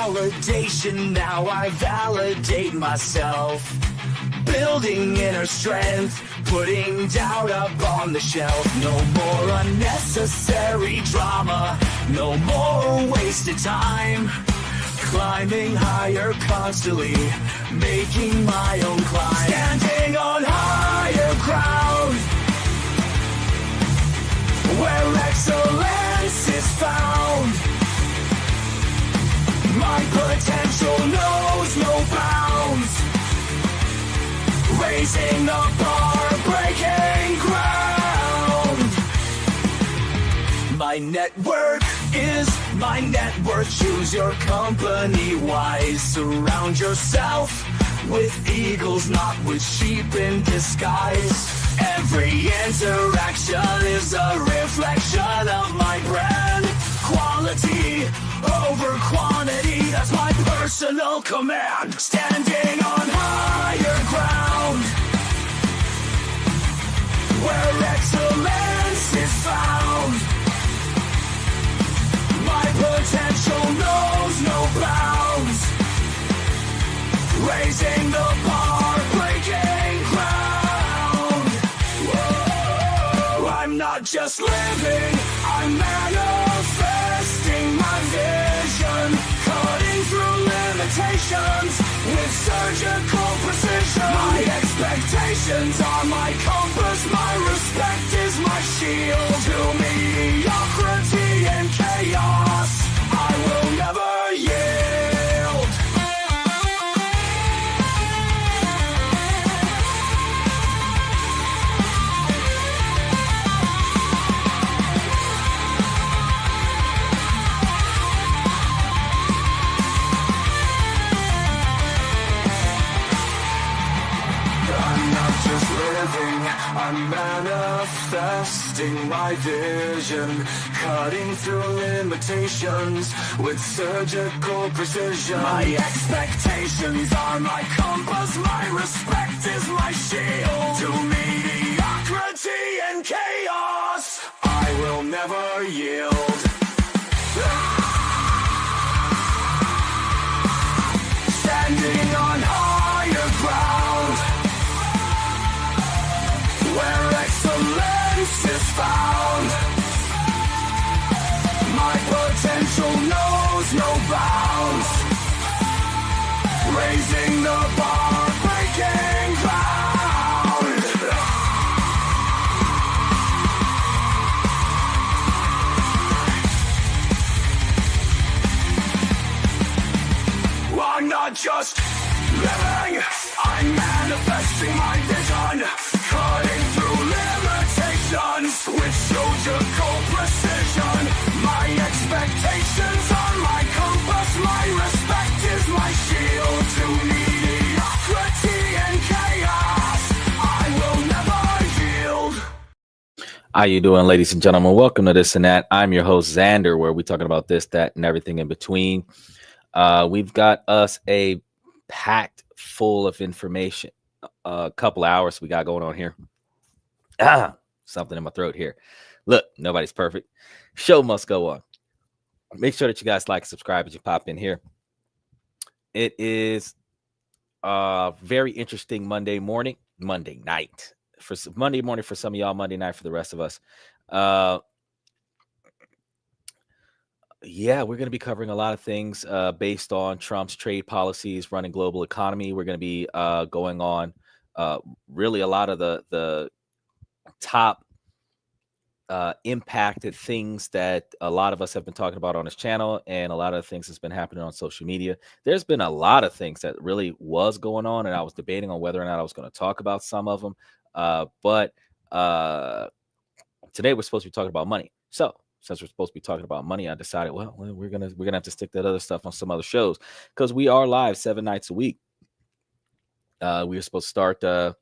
validation, now I validate myself. Building inner strength, putting doubt up on the shelf. No more unnecessary drama, no more wasted time. Climbing higher constantly, making my own climb. Standing on higher ground, where excellence is found. My potential knows no bounds. Raising the bar, breaking ground. My network is my net worth. Choose your company wise. Surround yourself with eagles, not with sheep in disguise. Every interaction is a reflection of my brand. Quality over quantity, that's my personal command. Standing on higher ground, where excellence is found. My potential knows no bounds. Raising the bar, breaking ground. Whoa. I'm not just living, I'm manifesting my vision. Cutting through limitations with surgical precision. My expectations are my compass, my respect is my shield. To mediocrity and chaos, I will never yield. I'm not just living, I'm manifesting my vision. Cutting through limitations with surgical precision. My expectations are my compass, my respect is my shield. To mediocrity and chaos, I will never yield. Standing on higher ground, where excellence is found. My potential knows no bounds. Raising the bar, breaking ground. I'm not just living, I'm manifesting my vision. Cutting through limitations with surgical precision. My expectations are my compass, my respect is my shield. To mediocrity and chaos, I will never yield. How you doing, ladies and gentlemen? Welcome to This and That. I'm your host, Xander, where we're talking about this, that, and everything in between. We've got us a packed full of information. A couple hours we got going on here. Something in my throat here. Look, nobody's perfect. Show must go on. Make sure that you guys like and subscribe as you pop in here. It is a very interesting Monday night. For Monday morning for some of y'all, Monday night for the rest of us. Yeah, we're going to be covering a lot of things based on Trump's trade policies, running global economy. We're going to be going on really a lot of the top impacted things that a lot of us have been talking about on this channel, and a lot of things that's been happening on social media. There's been a lot of things that really was going on, and I was debating on whether or not I was going to talk about some of them. But today we're supposed to be talking about money. So since we're supposed to be talking about money, I decided, well, we're gonna have to stick that other stuff on some other shows, because we are live 7 nights a week. We were supposed to start around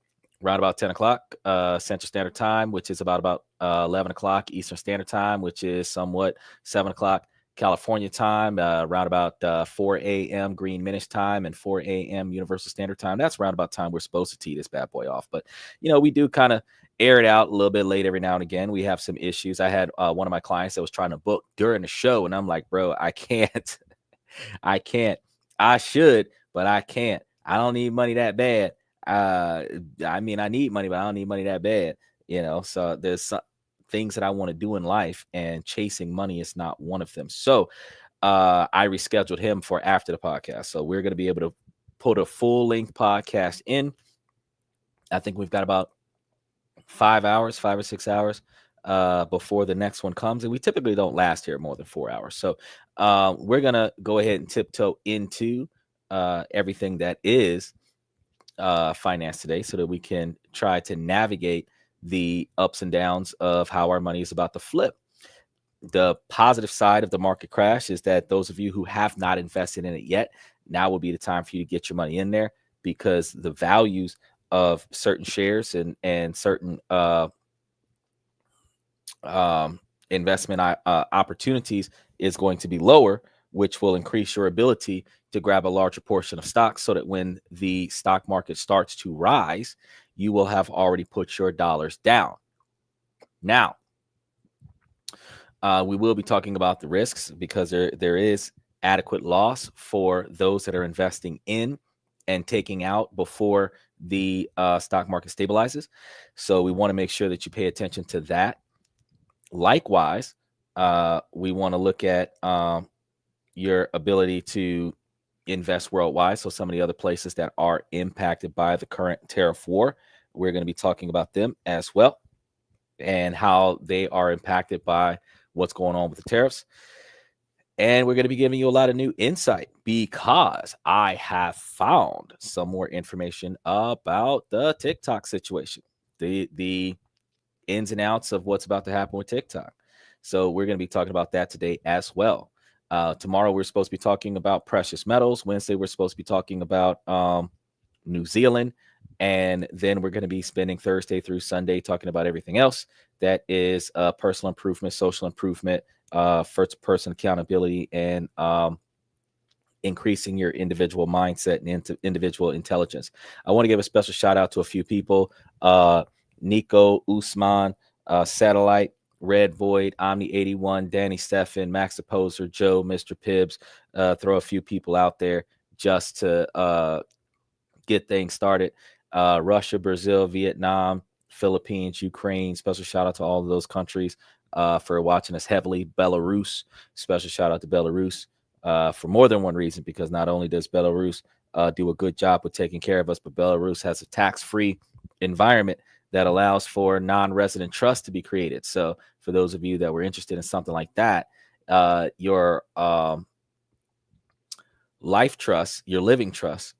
about 10 o'clock Central Standard Time, which is about 11 o'clock Eastern Standard Time, which is somewhat 7 o'clock California time, around about 4 a.m. Greenwich time and 4 a.m. Universal Standard Time. That's around about time we're supposed to tee this bad boy off. But, you know, we do kind of air it out a little bit late every now and again. We have some issues. I had one of my clients that was trying to book during the show, and I'm like, bro, I can't. I can't. I should, but I can't. I don't need money that bad. I mean, I need money, but I don't need money that bad. So there's some things that I want to do in life, and chasing money is not one of them. So I rescheduled him for after the podcast. So we're going to be able to put a full length podcast in. I think we've got about 5 or 6 hours before the next one comes. And we typically don't last here more than 4 hours. So we're going to go ahead and tiptoe into everything that is finance today, so that we can try to navigate the ups and downs of how our money is about to flip. The positive side of the market crash is that those of you who have not invested in it yet, now will be the time for you to get your money in there, because the values of certain shares and certain investment opportunities is going to be lower, which will increase your ability to grab a larger portion of stocks, so that when the stock market starts to rise, you will have already put your dollars down. Now, we will be talking about the risks, because there is adequate loss for those that are investing in and taking out before the stock market stabilizes. So we want to make sure that you pay attention to that. Likewise, we want to look at your ability to invest worldwide. So some of the other places that are impacted by the current tariff war, we're going to be talking about them as well, and how they are impacted by what's going on with the tariffs. And we're going to be giving you a lot of new insight, because I have found some more information about the TikTok situation, the ins and outs of what's about to happen with TikTok. So we're going to be talking about that today as well. Tomorrow, we're supposed to be talking about precious metals. Wednesday, we're supposed to be talking about New Zealand. And then we're going to be spending Thursday through Sunday talking about everything else that is personal improvement, social improvement, first-person accountability, and increasing your individual mindset and individual intelligence. I want to give a special shout out to a few people. Nico, Usman, Satellite, Red Void, Omni81, Danny Stefan, Max Opposer, Joe, Mr. Pibbs. Throw a few people out there just to get things started. Russia, Brazil, Vietnam, Philippines, Ukraine. Special shout out to all of those countries for watching us heavily. Belarus, special shout out to Belarus for more than one reason, because not only does Belarus do a good job with taking care of us, but Belarus has a tax-free environment that allows for non-resident trust to be created. So for those of you that were interested in something like that, your life trust, your living trust,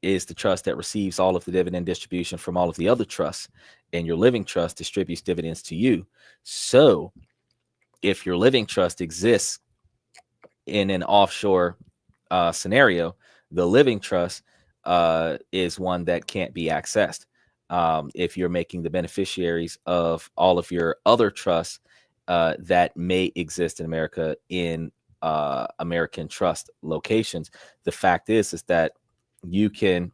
is the trust that receives all of the dividend distribution from all of the other trusts, and your living trust distributes dividends to you. So if your living trust exists in an offshore scenario, the living trust is one that can't be accessed. If you're making the beneficiaries of all of your other trusts that may exist in America in American trust locations, the fact is that you can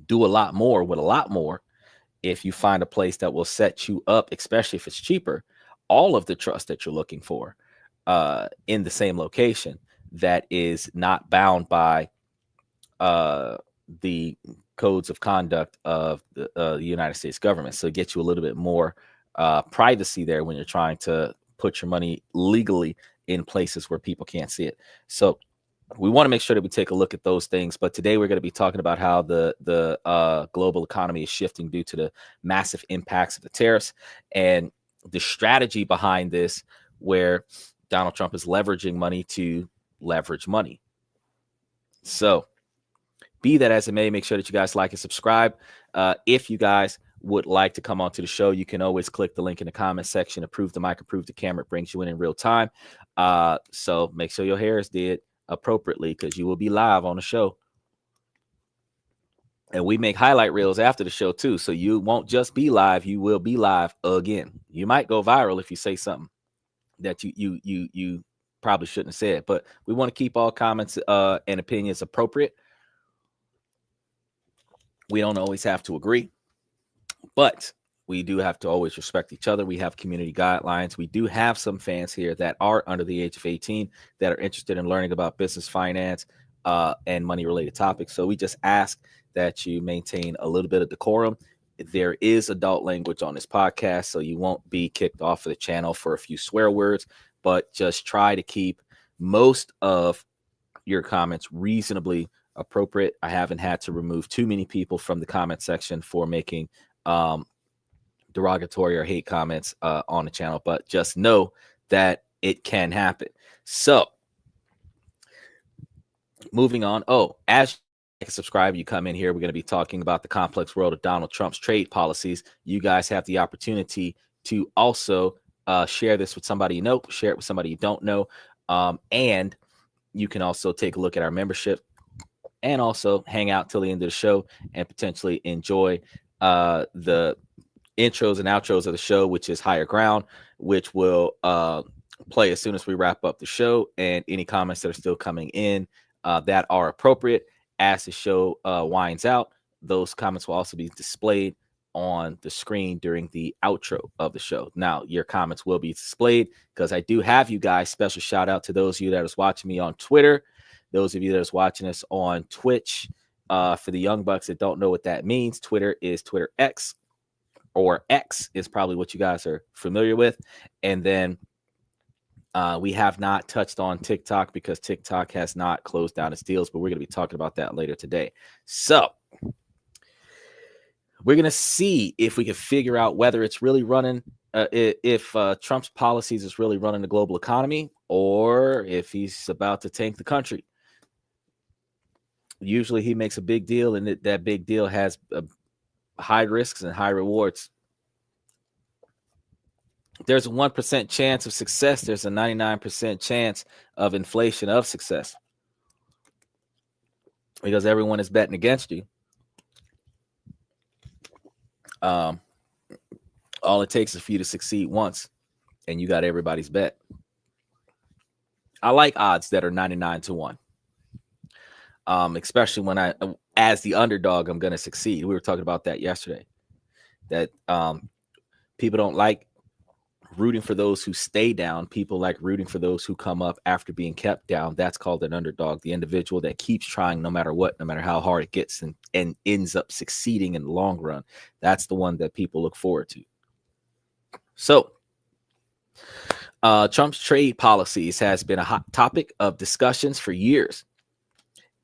do a lot more with a lot more if you find a place that will set you up, especially if it's cheaper, all of the trust that you're looking for in the same location, that is not bound by the codes of conduct of the United States government. So it gets you a little bit more privacy there when you're trying to put your money legally in places where people can't see it. So we want to make sure that we take a look at those things. But today we're going to be talking about how the global economy is shifting due to the massive impacts of the tariffs and the strategy behind this, where Donald Trump is leveraging money to leverage money. So be that as it may, make sure that you guys like and subscribe. If you guys would like to come onto the show, you can always click the link in the comment section. Approve the mic, approve the camera. It brings you in real time. So make sure your hair is did appropriately, because you will be live on the show. And we make highlight reels after the show too. So you won't just be live, you will be live again. You might go viral if you say something that you probably shouldn't have said. But we want to keep all comments and opinions appropriate. We don't always have to agree, but we do have to always respect each other. We have community guidelines. We do have some fans here that are under the age of 18 that are interested in learning about business, finance, and money related topics. So we just ask that you maintain a little bit of decorum. There is adult language on this podcast, so you won't be kicked off of the channel for a few swear words, but just try to keep most of your comments reasonably appropriate. I haven't had to remove too many people from the comment section for making derogatory or hate comments on the channel, but just know that it can happen. So moving on. Oh, as you can subscribe, you come in here, we're going to be talking about the complex world of Donald Trump's trade policies. You guys have the opportunity to also share this with somebody you know, share it with somebody you don't know, and you can also take a look at our membership and also hang out till the end of the show and potentially enjoy the intros and outros of the show, which is Higher Ground, which will play as soon as we wrap up the show, and any comments that are still coming in that are appropriate as the show winds out. Those comments will also be displayed on the screen during the outro of the show. Now, your comments will be displayed because I do have you guys. Special shout out to those of you that is watching me on Twitter, those of you that is watching us on Twitch. For the young bucks that don't know what that means, Twitter is Twitter X, or X is probably what you guys are familiar with. And then we have not touched on TikTok because TikTok has not closed down its deals, but we're going to be talking about that later today. So we're going to see if we can figure out whether it's really running, if Trump's policies is really running the global economy, or if he's about to tank the country. Usually he makes a big deal, and that big deal has high risks and high rewards. There's a 1% chance of success. There's a 99% chance of inflation of success, because everyone is betting against you. All it takes is for you to succeed once, and you got everybody's bet. I like odds that are 99 to 1. Especially when as the underdog, I'm going to succeed. We were talking about that yesterday, that people don't like rooting for those who stay down. People like rooting for those who come up after being kept down. That's called an underdog, the individual that keeps trying no matter what, no matter how hard it gets, and ends up succeeding in the long run. That's the one that people look forward to. So Trump's trade policies has been a hot topic of discussions for years,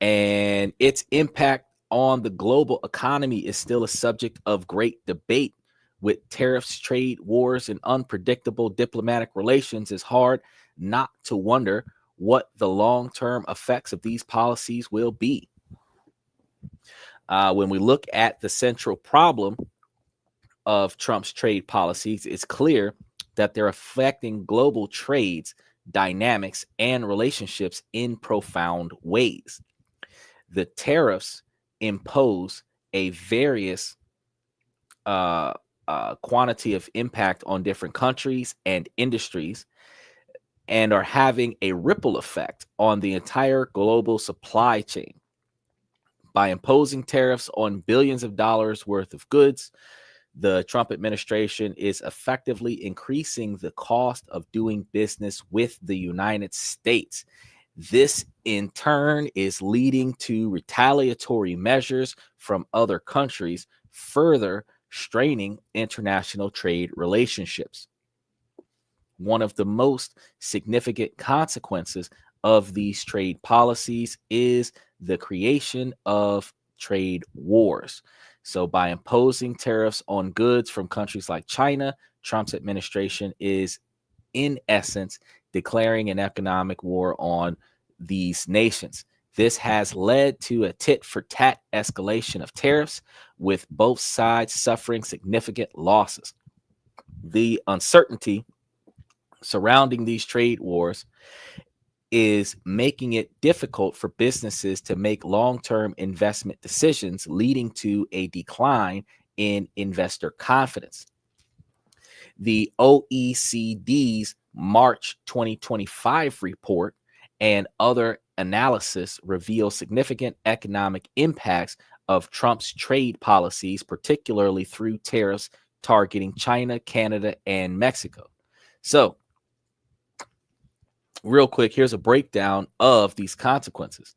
and its impact on the global economy is still a subject of great debate. With tariffs, trade wars, and unpredictable diplomatic relations, it's hard not to wonder what the long-term effects of these policies will be. When we look at the central problem of Trump's trade policies, it's clear that they're affecting global trades, dynamics, and relationships in profound ways. The tariffs impose a various quantity of impact on different countries and industries, and are having a ripple effect on the entire global supply chain. By imposing tariffs on billions of dollars worth of goods, the Trump administration is effectively increasing the cost of doing business with the United States. This, in turn, is leading to retaliatory measures from other countries, further straining international trade relationships. One of the most significant consequences of these trade policies is the creation of trade wars. So by imposing tariffs on goods from countries like China, Trump's administration is, in essence, declaring an economic war on these nations. This has led to a tit-for-tat escalation of tariffs, with both sides suffering significant losses. The uncertainty surrounding these trade wars is making it difficult for businesses to make long-term investment decisions, leading to a decline in investor confidence. The OECD's March 2025 report and other analysis reveal significant economic impacts of Trump's trade policies, particularly through tariffs targeting China, Canada, and Mexico. So, real quick, here's a breakdown of these consequences.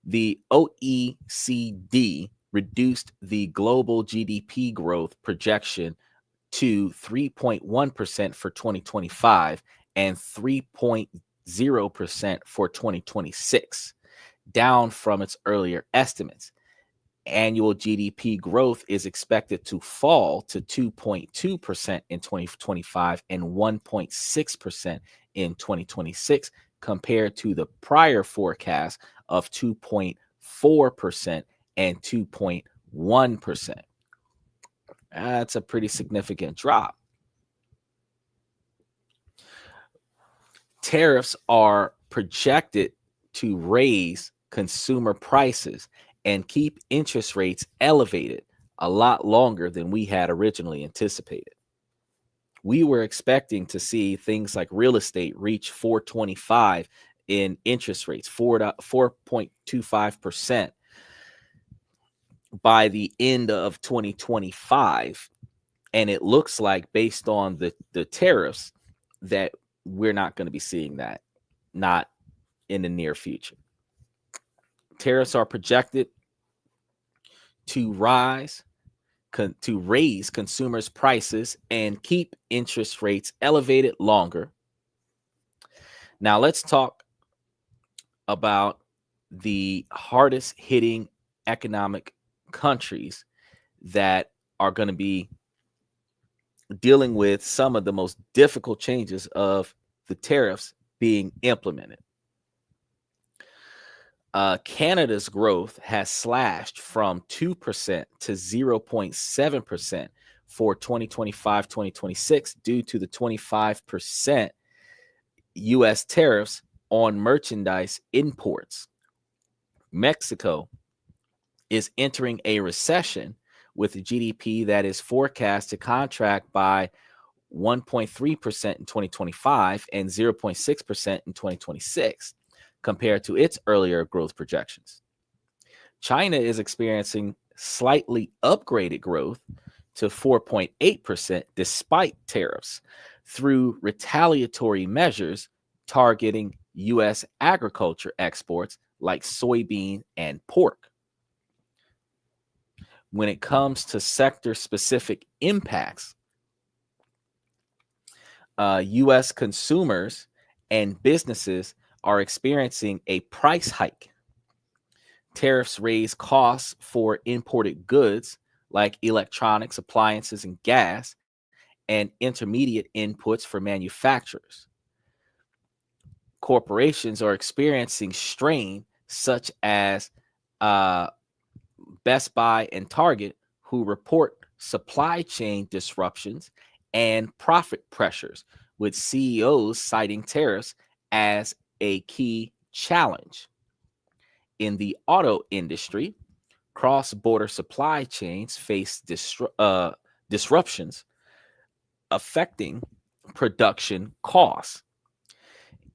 The OECD reduced the global GDP growth projection to 3.1% for 2025 and 3.0% for 2026, down from its earlier estimates. Annual GDP growth is expected to fall to 2.2% in 2025 and 1.6% in 2026, compared to the prior forecast of 2.4% and 2.1%. That's a pretty significant drop. Tariffs are projected to raise consumer prices and keep interest rates elevated a lot longer than we had originally anticipated. We were expecting to see things like real estate reach 4.25 in interest rates, 4.25% by the end of 2025. And it looks like, based on the tariffs, that we're not going to be seeing that, not in the near future. Tariffs are projected to raise consumers' prices and keep interest rates elevated longer. Now, let's talk about the hardest hitting economic countries that are going to be dealing with some of the most difficult changes of the tariffs being implemented. Canada's growth has slashed from 2% to 0.7% for 2025-2026 due to the 25% U.S. tariffs on merchandise imports. Mexico is entering a recession with a GDP that is forecast to contract by 1.3% in 2025 and 0.6% in 2026, compared to its earlier growth projections. China is experiencing slightly upgraded growth to 4.8% despite tariffs through retaliatory measures targeting U.S. agriculture exports like soybean and pork. When it comes to sector-specific impacts, U.S. consumers and businesses are experiencing a price hike. Tariffs raise costs for imported goods like electronics, appliances, and gas, and intermediate inputs for manufacturers. Corporations are experiencing strain, such as Best Buy and Target, who report supply chain disruptions and profit pressures, with CEOs citing tariffs as a key challenge. In the auto industry, cross-border supply chains face disruptions affecting production costs.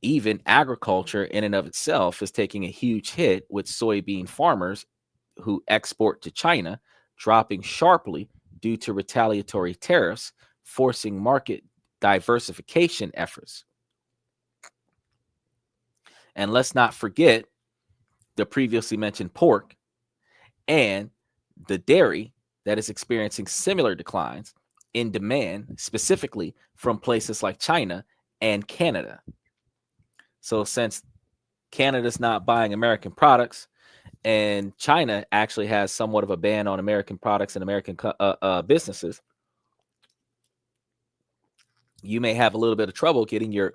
Even agriculture in and of itself is taking a huge hit, with soybean farmers who export to China dropping sharply due to retaliatory tariffs, forcing market diversification efforts. And let's not forget the previously mentioned pork and the dairy that is experiencing similar declines in demand, specifically from places like China and Canada. So since Canada's not buying American products, and China actually has somewhat of a ban on American products and American businesses, you may have a little bit of trouble getting your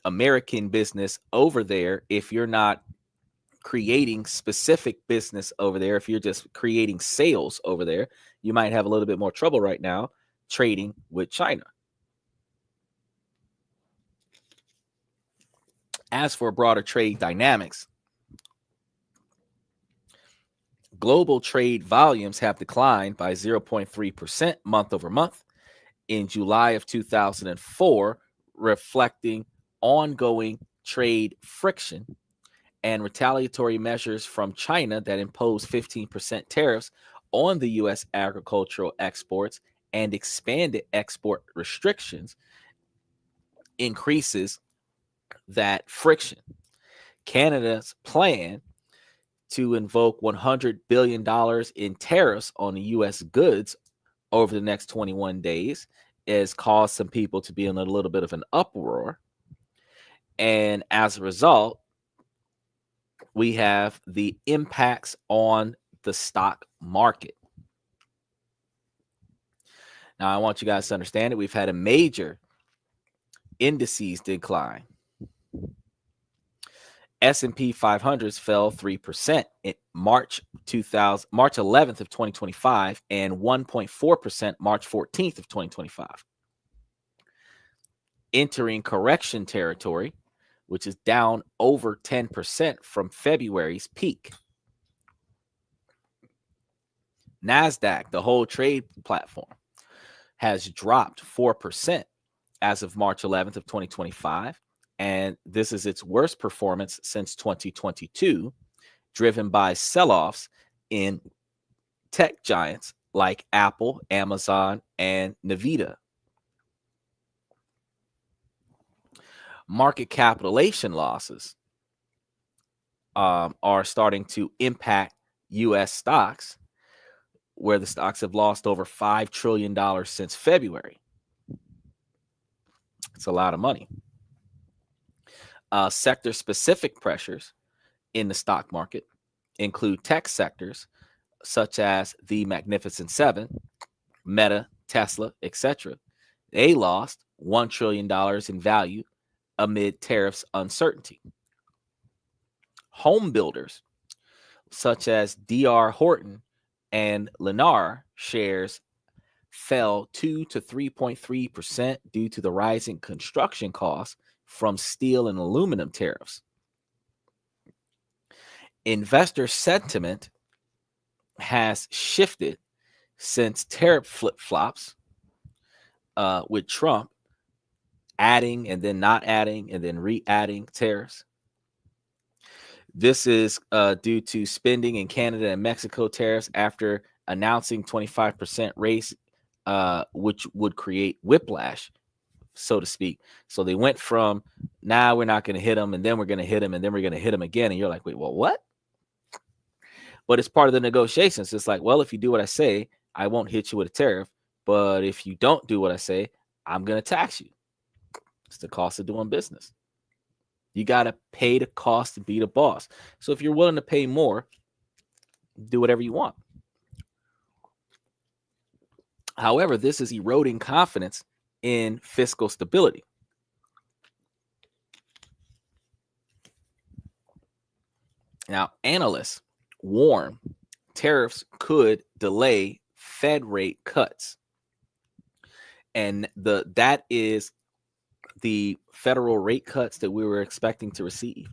American business over there if you're not creating specific business over there. If you're just creating sales over there, you might have a little bit more trouble right now trading with China. As for broader trade dynamics, global trade volumes have declined by 0.3% month over month in July of 2004, reflecting ongoing trade friction and retaliatory measures from China that imposed 15% tariffs on the U.S. agricultural exports and expanded export restrictions increases that friction. Canada's plan to invoke $100 billion in tariffs on the U.S. goods over the next 21 days has caused some people to be in a little bit of an uproar. And as a result, we have the impacts on the stock market. Now, I want you guys to understand that we've had a major indices decline. S&P 500s fell 3% in March 11th of 2025 and 1.4% March 14th of 2025. Entering correction territory, which is down over 10% from February's peak. NASDAQ, the whole trade platform, has dropped 4% as of March 11th of 2025. And this is its worst performance since 2022, driven by sell-offs in tech giants like Apple, Amazon, and Nvidia. Market capitalization losses are starting to impact U.S. stocks, where the stocks have lost over $5 trillion since February. It's a lot of money. Sector-specific pressures in the stock market include tech sectors such as the Magnificent Seven, Meta, Tesla, etc. They lost $1 trillion in value amid tariffs uncertainty. Home builders such as D.R. Horton and Lennar shares fell 2 to 3.3% due to the rising construction costs from steel and aluminum tariffs. Investor sentiment has shifted since tariff flip-flops with Trump adding and then not adding and then re-adding tariffs. This is due to spending in Canada and Mexico tariffs after announcing 25% raise, which would create whiplash, so to speak. So they went from, now we're not going to hit them, and then we're going to hit them, and then we're going to hit them again. And you're like, wait, well, what? But it's part of the negotiations. It's like, well, if you do what I say, I won't hit you with a tariff. But if you don't do what I say, I'm going to tax you. It's the cost of doing business. You got to pay the cost to be the boss. So if you're willing to pay more, do whatever you want. However, this is eroding confidence in fiscal stability. Now, analysts warn tariffs could delay Fed rate cuts. And that is the federal rate cuts that we were expecting to receive.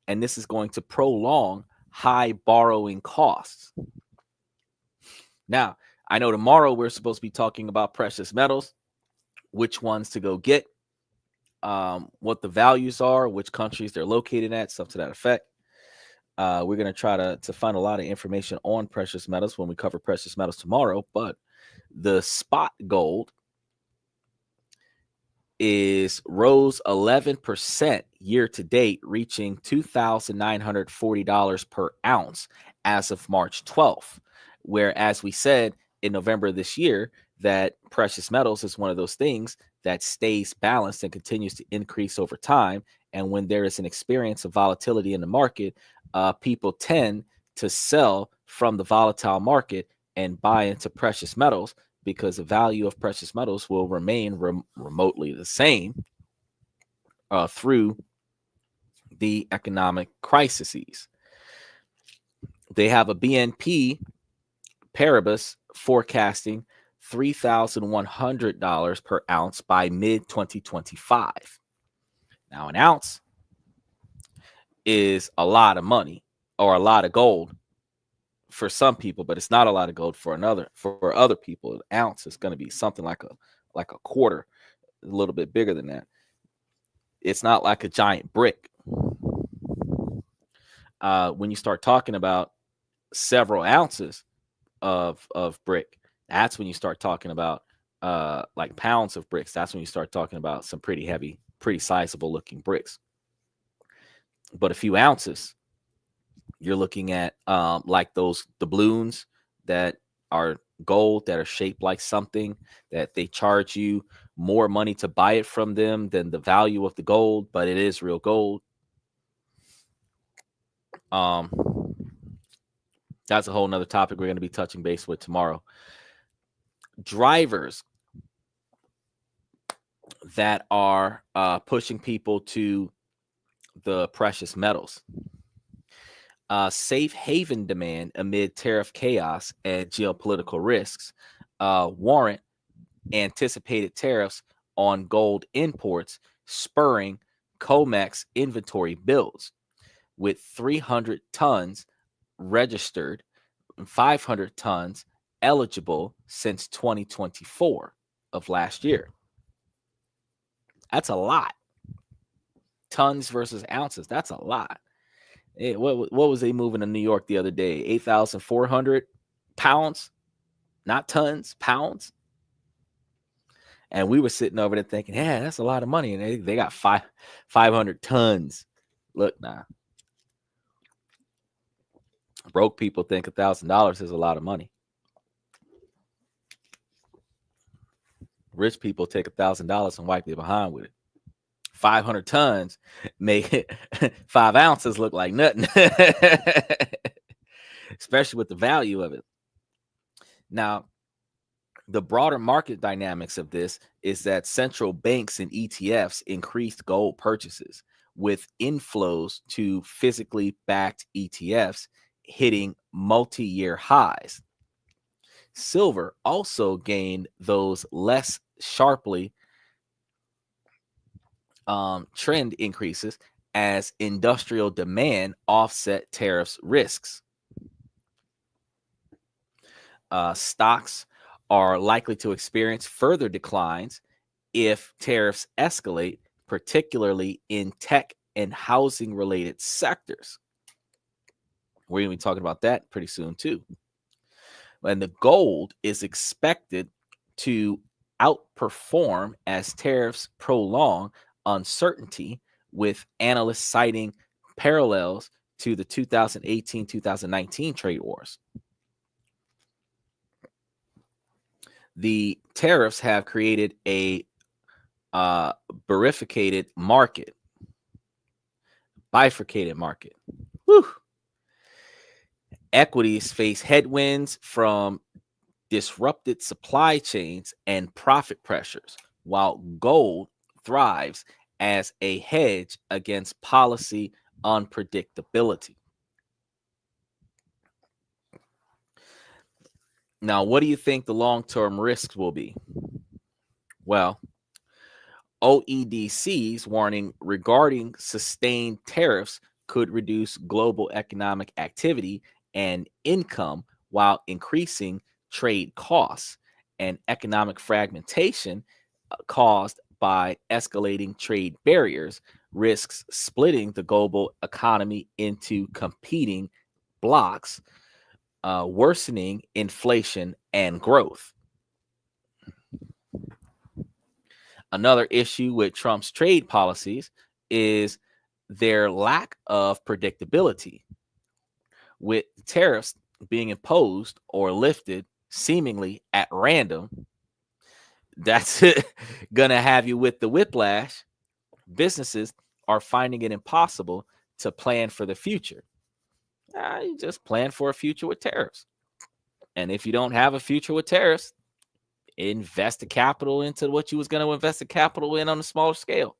And this is going to prolong high borrowing costs. Now, I know tomorrow we're supposed to be talking about precious metals, which ones to go get, what the values are, which countries they're located at, stuff to that effect. We're going to try to find a lot of information on precious metals when we cover precious metals tomorrow. But the spot gold rose 11% year to date, reaching $2,940 per ounce as of March 12th. Whereas we said in November of this year that precious metals is one of those things that stays balanced and continues to increase over time. And when there is an experience of volatility in the market, people tend to sell from the volatile market and buy into precious metals, because the value of precious metals will remain remotely the same through the economic crises. They have a BNP Paribas forecasting $3,100 per ounce by mid-2025. Now, an ounce is a lot of money, or a lot of gold for some people, but it's not a lot of gold for other people. An ounce is going to be something like a quarter, a little bit bigger than that. It's not like a giant brick. When you start talking about several ounces of brick, that's when you start talking about like pounds of bricks, that's when you start talking about some pretty heavy, pretty sizable looking bricks. But a few ounces, you're looking at like those doubloons that are gold, that are shaped like something, that they charge you more money to buy it from them than the value of the gold, but it is real gold. That's a whole nother topic we're going to be touching base with tomorrow. Drivers that are pushing people to the precious metals. Safe haven demand amid tariff chaos and geopolitical risks warrant anticipated tariffs on gold imports, spurring COMEX inventory builds, with 300 tons registered and 500 tons eligible since 2024 of last year. That's a lot. Tons versus ounces. That's a lot. What was they moving in New York the other day? 8,400 pounds, not tons, pounds. And we were sitting over there thinking, yeah, that's a lot of money. And they got 500 tons. Look, now. Broke people think $1,000 is a lot of money. Rich people take $1,000 and wipe their behind with it. 500 tons make 5 ounces look like nothing, especially with the value of it. Now, the broader market dynamics of this is that central banks and ETFs increased gold purchases, with inflows to physically backed ETFs hitting multi-year highs. Silver also gained those less sharply trend increases as industrial demand offset tariffs risks. Stocks are likely to experience further declines if tariffs escalate, particularly in tech and housing related sectors. We're going to be talking about that pretty soon too. And the gold is expected to outperform as tariffs prolong uncertainty, with analysts citing parallels to the 2018-2019 trade wars. The tariffs have created a bifurcated market. Whew. Equities face headwinds from disrupted supply chains and profit pressures, while gold thrives as a hedge against policy unpredictability. Now, what do you think the long-term risks will be? Well, OEDC's warning regarding sustained tariffs could reduce global economic activity and income while increasing trade costs, and economic fragmentation caused by escalating trade barriers risks splitting the global economy into competing blocks, worsening inflation and growth. Another issue with Trump's trade policies is their lack of predictability, with tariffs being imposed or lifted seemingly at random. That's gonna have you with the whiplash. Businesses are finding it impossible to plan for the future. You just plan for a future with tariffs. And if you don't have a future with tariffs, invest the capital into what you was going to invest the capital in on a smaller scale.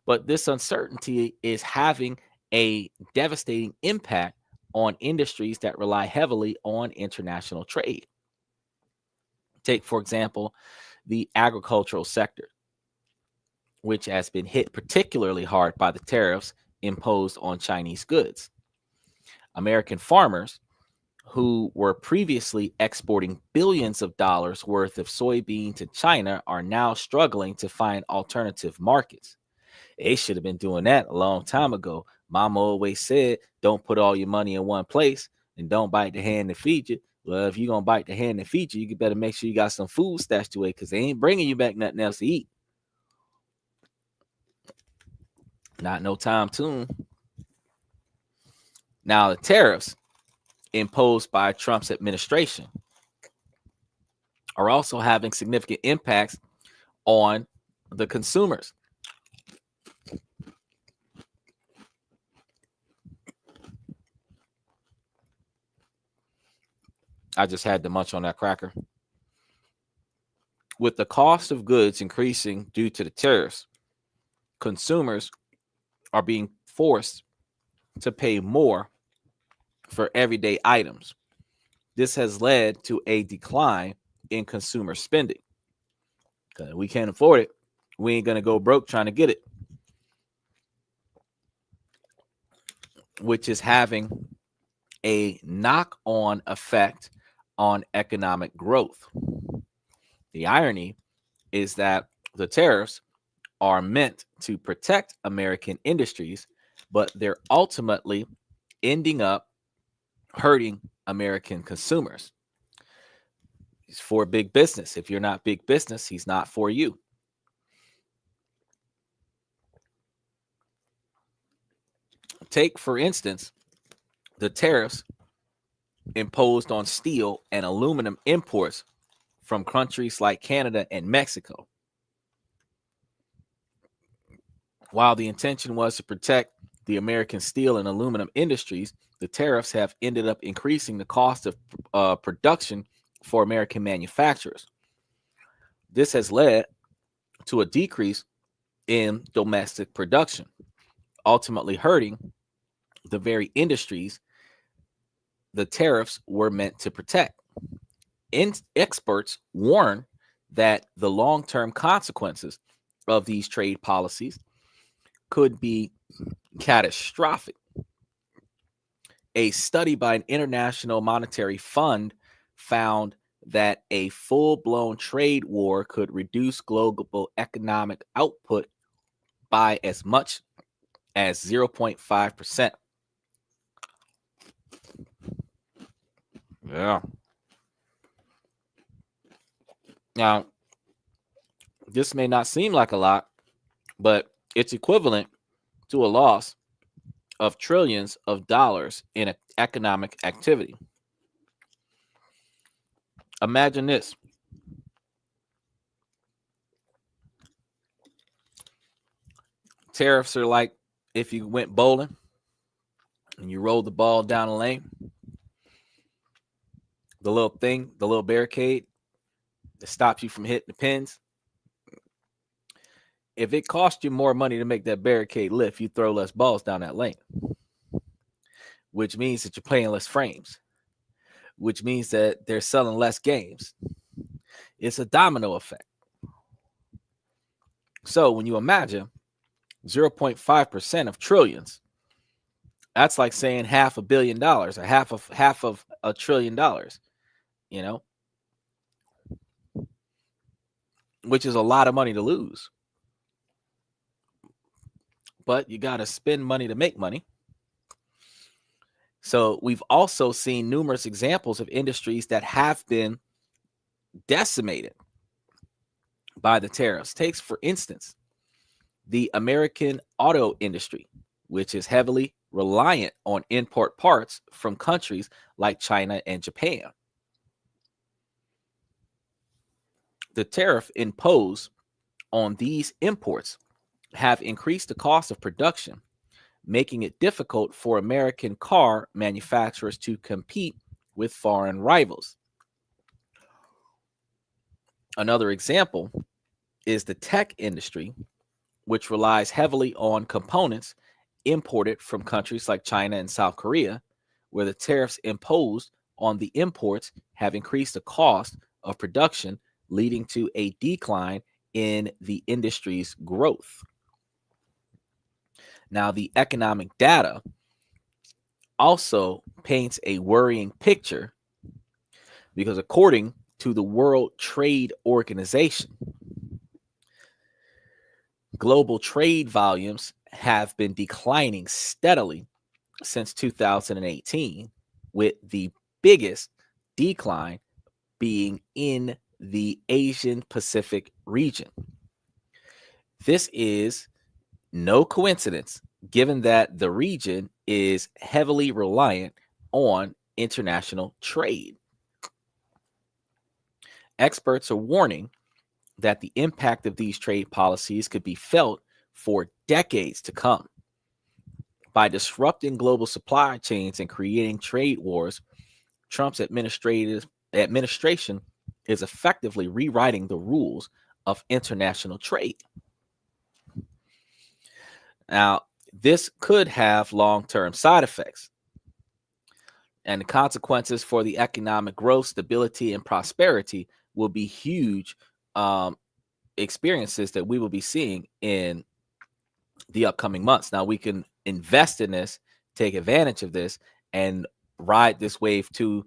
But this uncertainty is having a devastating impact on industries that rely heavily on international trade. Take, for example, the agricultural sector, which has been hit particularly hard by the tariffs imposed on Chinese goods. American farmers who were previously exporting billions of dollars worth of soybean to China are now struggling to find alternative markets. They should have been doing that a long time ago. Mama always said, don't put all your money in one place and don't bite the hand that feeds you. Well, if you're going to bite the hand that feeds you, you better make sure you got some food stashed away because they ain't bringing you back nothing else to eat. Not no time soon. Now, the tariffs imposed by Trump's administration are also having significant impacts on the consumers. I just had to munch on that cracker. With the cost of goods increasing due to the tariffs, consumers are being forced to pay more for everyday items. This has led to a decline in consumer spending. We can't afford it. We ain't going to go broke trying to get it, which is having a knock-on effect on economic growth. The irony is that the tariffs are meant to protect American industries, but they're ultimately ending up hurting American consumers. He's for big business. If you're not big business, he's not for you. Take, for instance, the tariffs imposed on steel and aluminum imports from countries like Canada and Mexico. While the intention was to protect the American steel and aluminum industries, the tariffs have ended up increasing the cost of production for American manufacturers. This has led to a decrease in domestic production, ultimately hurting the very industries the tariffs were meant to protect. Experts warn that the long-term consequences of these trade policies could be catastrophic. A study by an International Monetary Fund found that a full-blown trade war could reduce global economic output by as much as 0.5%. Yeah. Now, this may not seem like a lot, but it's equivalent to a loss of trillions of dollars in economic activity. Imagine this. Tariffs are like if you went bowling and you rolled the ball down a lane. The little barricade that stops you from hitting the pins. If it cost you more money to make that barricade lift, you throw less balls down that lane, which means that you're playing less frames, which means that they're selling less games. It's a domino effect. So when you imagine 0.5% of trillions, that's like saying $500 million or half of $1 trillion, which is a lot of money to lose. But you got to spend money to make money. So we've also seen numerous examples of industries that have been decimated by the tariffs. Take, for instance, the American auto industry, which is heavily reliant on import parts from countries like China and Japan. The tariff imposed on these imports have increased the cost of production, making it difficult for American car manufacturers to compete with foreign rivals. Another example is the tech industry, which relies heavily on components imported from countries like China and South Korea, where the tariffs imposed on the imports have increased the cost of production, leading to a decline in the industry's growth. Now, the economic data also paints a worrying picture because according to the World Trade Organization, global trade volumes have been declining steadily since 2018, with the biggest decline being in the Asian Pacific region. This is no coincidence, given that the region is heavily reliant on international trade. Experts are warning that the impact of these trade policies could be felt for decades to come. By disrupting global supply chains and creating trade wars, Trump's administration is effectively rewriting the rules of international trade. Now, this could have long-term side effects, and the consequences for the economic growth, stability, and prosperity will be huge experiences that we will be seeing in the upcoming months. Now, we can invest in this, take advantage of this, and ride this wave to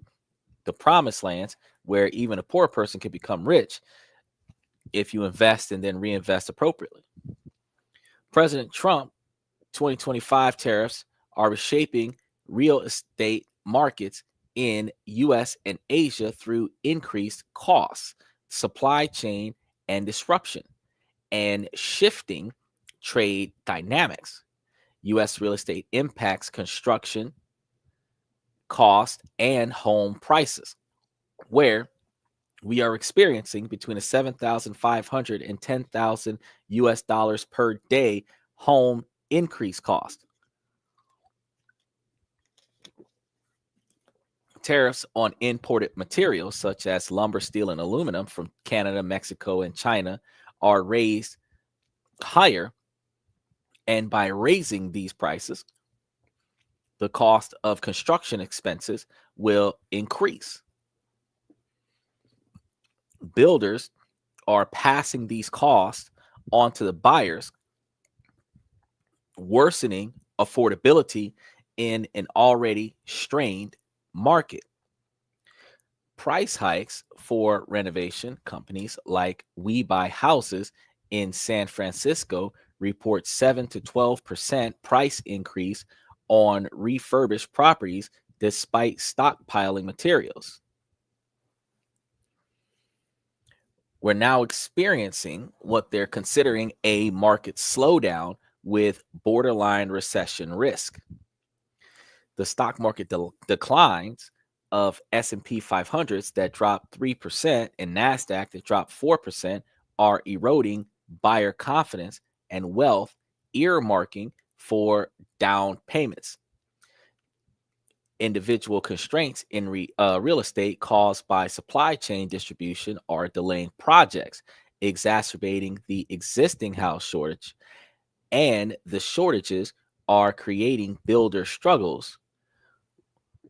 the promised lands where even a poor person can become rich if you invest and then reinvest appropriately. President Trump 2025 tariffs are reshaping real estate markets in US and Asia through increased costs, supply chain and disruption, and shifting trade dynamics. US real estate impacts construction cost and home prices, where we are experiencing between a 7,500 and 10,000 US dollars per day home increase cost. Tariffs on imported materials such as lumber, steel, and aluminum from Canada, Mexico, and China are raised higher. And by raising these prices, the cost of construction expenses will increase. Builders are passing these costs onto the buyers, worsening affordability in an already strained market. Price hikes for renovation companies like We Buy Houses in San Francisco report 7 to 12% price increase on refurbished properties despite stockpiling materials. We're now experiencing what they're considering a market slowdown with borderline recession risk. The stock market declines of S&P 500s that dropped 3% and NASDAQ that dropped 4% are eroding buyer confidence and wealth, earmarking for down payments. Individual constraints in real estate caused by supply chain distribution are delaying projects, exacerbating the existing house shortage, and the shortages are creating builder struggles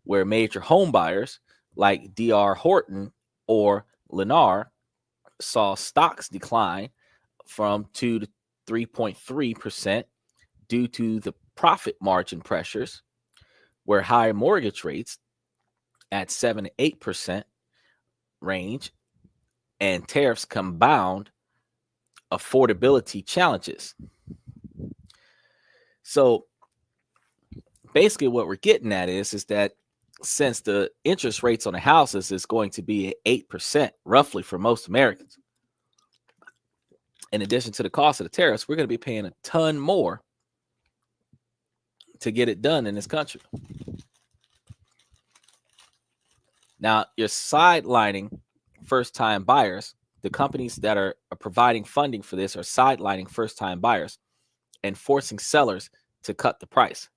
where major home buyers like D.R. Horton or Lennar saw stocks decline from 2 to 3.3% due to the profit margin pressures, where higher mortgage rates at 7 to 8% range and tariffs compound affordability challenges. So basically what we're getting at is that since the interest rates on the houses is going to be at 8% roughly for most Americans, in addition to the cost of the tariffs, we're going to be paying a ton more to get it done in this country. Now, you're sidelining first-time buyers. The companies that are providing funding for this are sidelining first-time buyers and forcing sellers to cut the price.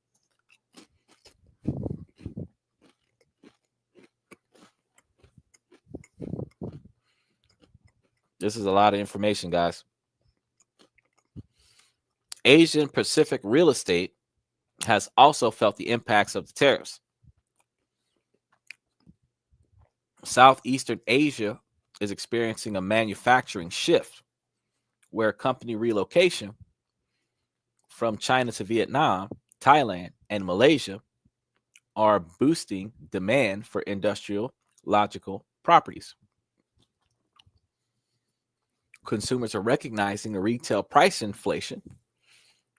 This is a lot of information, guys. Asian Pacific real estate has also felt the impacts of the tariffs. Southeastern Asia is experiencing a manufacturing shift where company relocation from China to Vietnam, Thailand, and Malaysia are boosting demand for industrial logical properties. Consumers are recognizing the retail price inflation,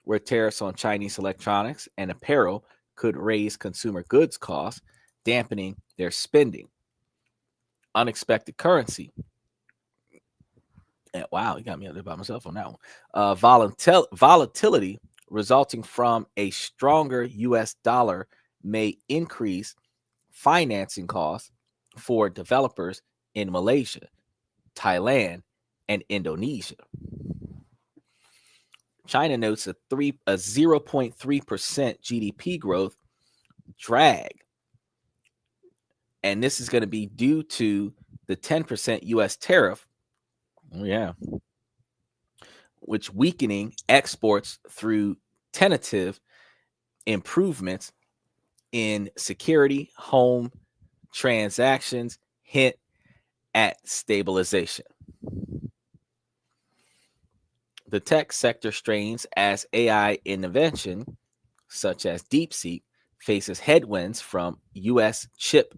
where tariffs on Chinese electronics and apparel could raise consumer goods costs, dampening their spending. unexpected currency. And wow, you got me out there by myself on that one. Volatility resulting from a stronger U.S. dollar may increase financing costs for developers in Malaysia, Thailand, and Indonesia. China notes a 0.3% GDP growth drag. And this is going to be due to the 10% U.S. tariff. Oh, yeah. Which weakening exports through tentative improvements in security, home transactions, hint at stabilization. The tech sector strains as AI innovation, such as DeepSeek, faces headwinds from U.S. chip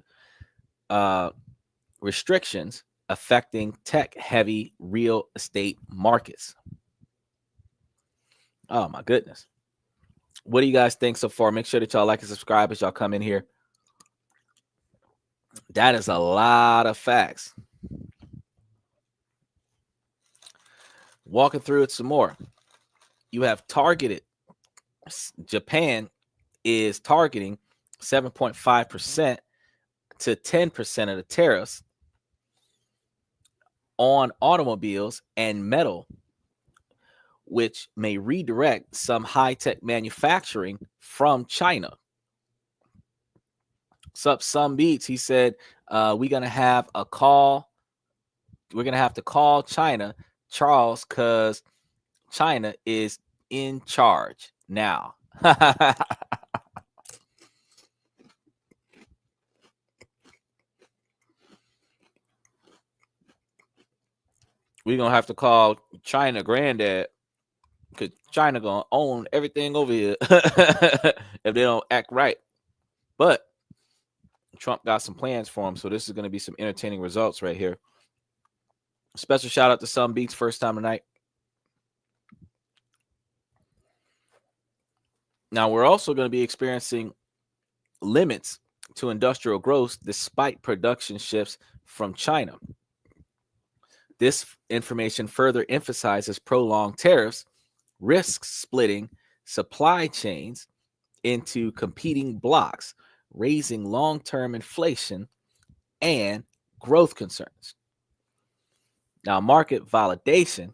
restrictions affecting tech-heavy real estate markets. Oh, my goodness. What do you guys think so far? Make sure that y'all like and subscribe as y'all come in here. That is a lot of facts. Walking through it some more. You have targeted. Japan is targeting 7.5% to 10% of the tariffs on automobiles and metal, which may redirect some high-tech manufacturing from China. Some Beats, he said, we're going to have a call. We're going to have to call China, Charles, because China is in charge now. We're going to have to call China granddad because China going to own everything over here if they don't act right. But Trump got some plans for him, so this is going to be some entertaining results right here. Special shout out to Some Beats, first time tonight. Now, we're also going to be experiencing limits to industrial growth despite production shifts from China. This information further emphasizes prolonged tariffs, risks splitting supply chains into competing blocks, raising long-term inflation and growth concerns. Now, market validation,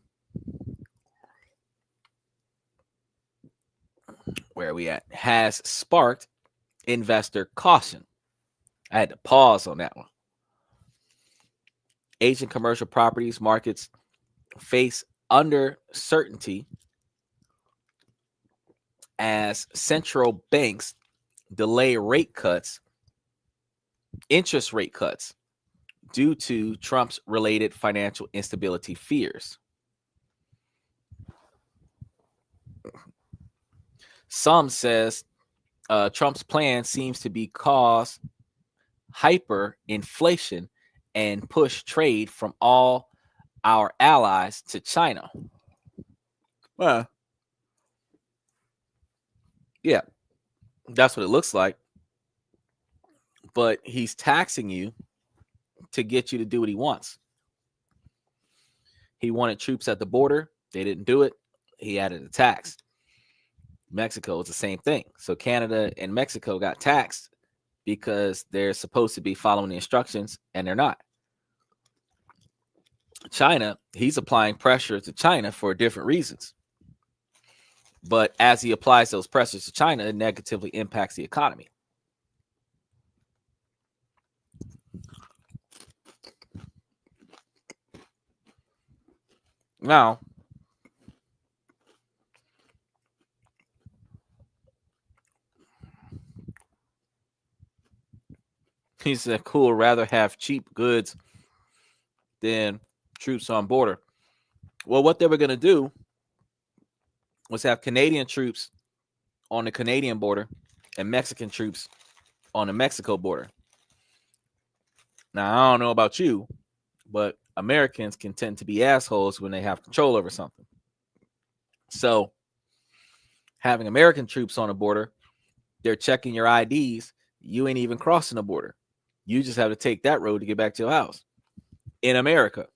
where are we at, has sparked investor caution. I had to pause on that one. Asian commercial properties markets face uncertainty as central banks delay interest rate cuts due to Trump's related financial instability fears. Some says Trump's plan seems to be cause hyperinflation and push trade from all our allies to China. Well, yeah, that's what it looks like. But he's taxing you to get you to do what he wants. He wanted troops at the border. They didn't do it. He added a tax. Mexico is the same thing. So Canada and Mexico got taxed because they're supposed to be following the instructions and they're not. China, he's applying pressure to China for different reasons. But as he applies those pressures to China, it negatively impacts the economy. Now, he said, cool, rather have cheap goods than troops on border. Well, what they were going to do was have Canadian troops on the Canadian border and Mexican troops on the Mexico border. Now, I don't know about you, but Americans can tend to be assholes when they have control over something. So having American troops on the border, they're checking your IDs. You ain't even crossing the border. You just have to take that road to get back to your house. in America.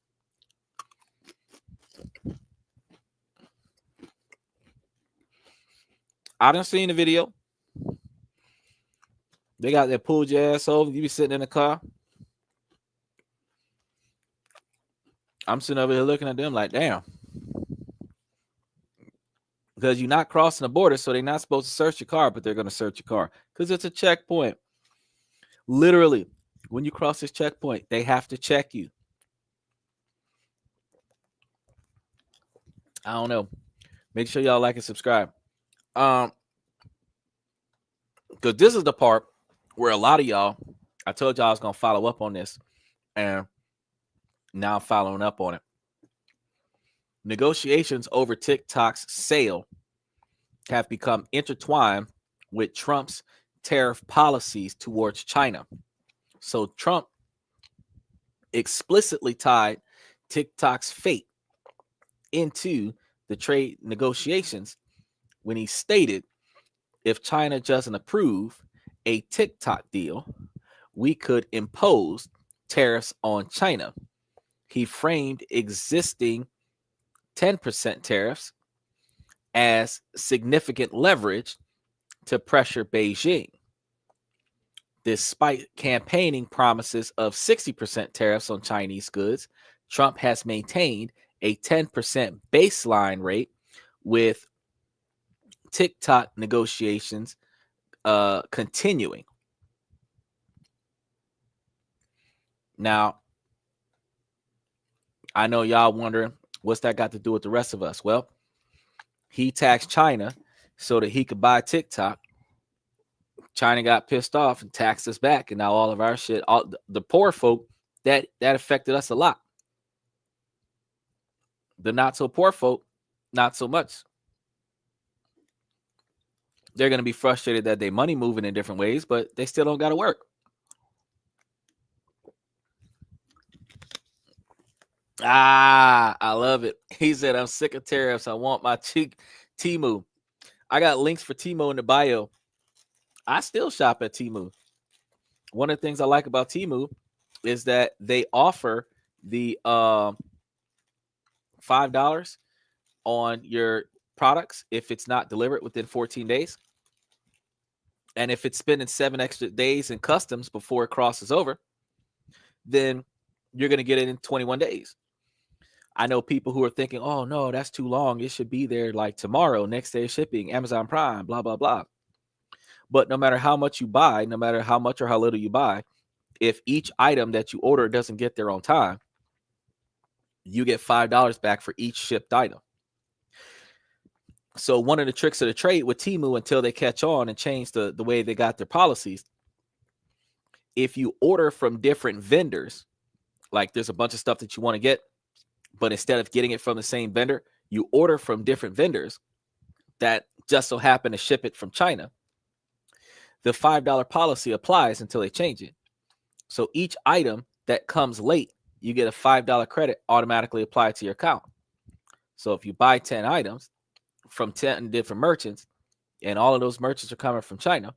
I done seen the video. They got that pulled your ass over. You be sitting in the car. I'm sitting over here looking at them like, damn. Because you're not crossing the border, so they're not supposed to search your car, but they're going to search your car because it's a checkpoint. Literally, when you cross this checkpoint, they have to check you. I don't know. Make sure y'all like and subscribe. Because this is the part where a lot of y'all, I told y'all I was going to follow up on this, and now I'm following up on it. Negotiations over TikTok's sale have become intertwined with Trump's tariff policies towards China. So Trump explicitly tied TikTok's fate into the trade negotiations when he stated, if China doesn't approve a TikTok deal, we could impose tariffs on China. He framed existing 10% tariffs as significant leverage to pressure Beijing. Despite campaigning promises of 60% tariffs on Chinese goods, Trump has maintained a 10% baseline rate, with TikTok negotiations continuing. Now, I know y'all wondering, what's that got to do with the rest of us? Well, he taxed China so that he could buy TikTok. China got pissed off and taxed us back, and now all of our shit, all the poor folk, that affected us a lot. The not so poor folk, not so much. They're going to be frustrated that their money moving in different ways, but they still don't got to work. I love it. He said, I'm sick of tariffs. I want my Temu. I got links for Temu in the bio. I still shop at Temu. One of the things I like about Temu is that they offer the $5 on your products if it's not delivered within 14 days. And if it's spending 7 extra days in customs before it crosses over, then you're going to get it in 21 days. I know people who are thinking, oh, no, that's too long. It should be there like tomorrow, next day shipping, Amazon Prime, blah, blah, blah. But no matter how much you buy, no matter how much or how little you buy, if each item that you order doesn't get there on time, you get $5 back for each shipped item. So one of the tricks of the trade with Temu, until they catch on and change the way they got their policies, if you order from different vendors, like there's a bunch of stuff that you want to get, but instead of getting it from the same vendor, you order from different vendors that just so happen to ship it from China, the $5 policy applies until they change it. So each item that comes late, you get a $5 credit automatically applied to your account. So if you buy 10 items from 10 different merchants, and all of those merchants are coming from China,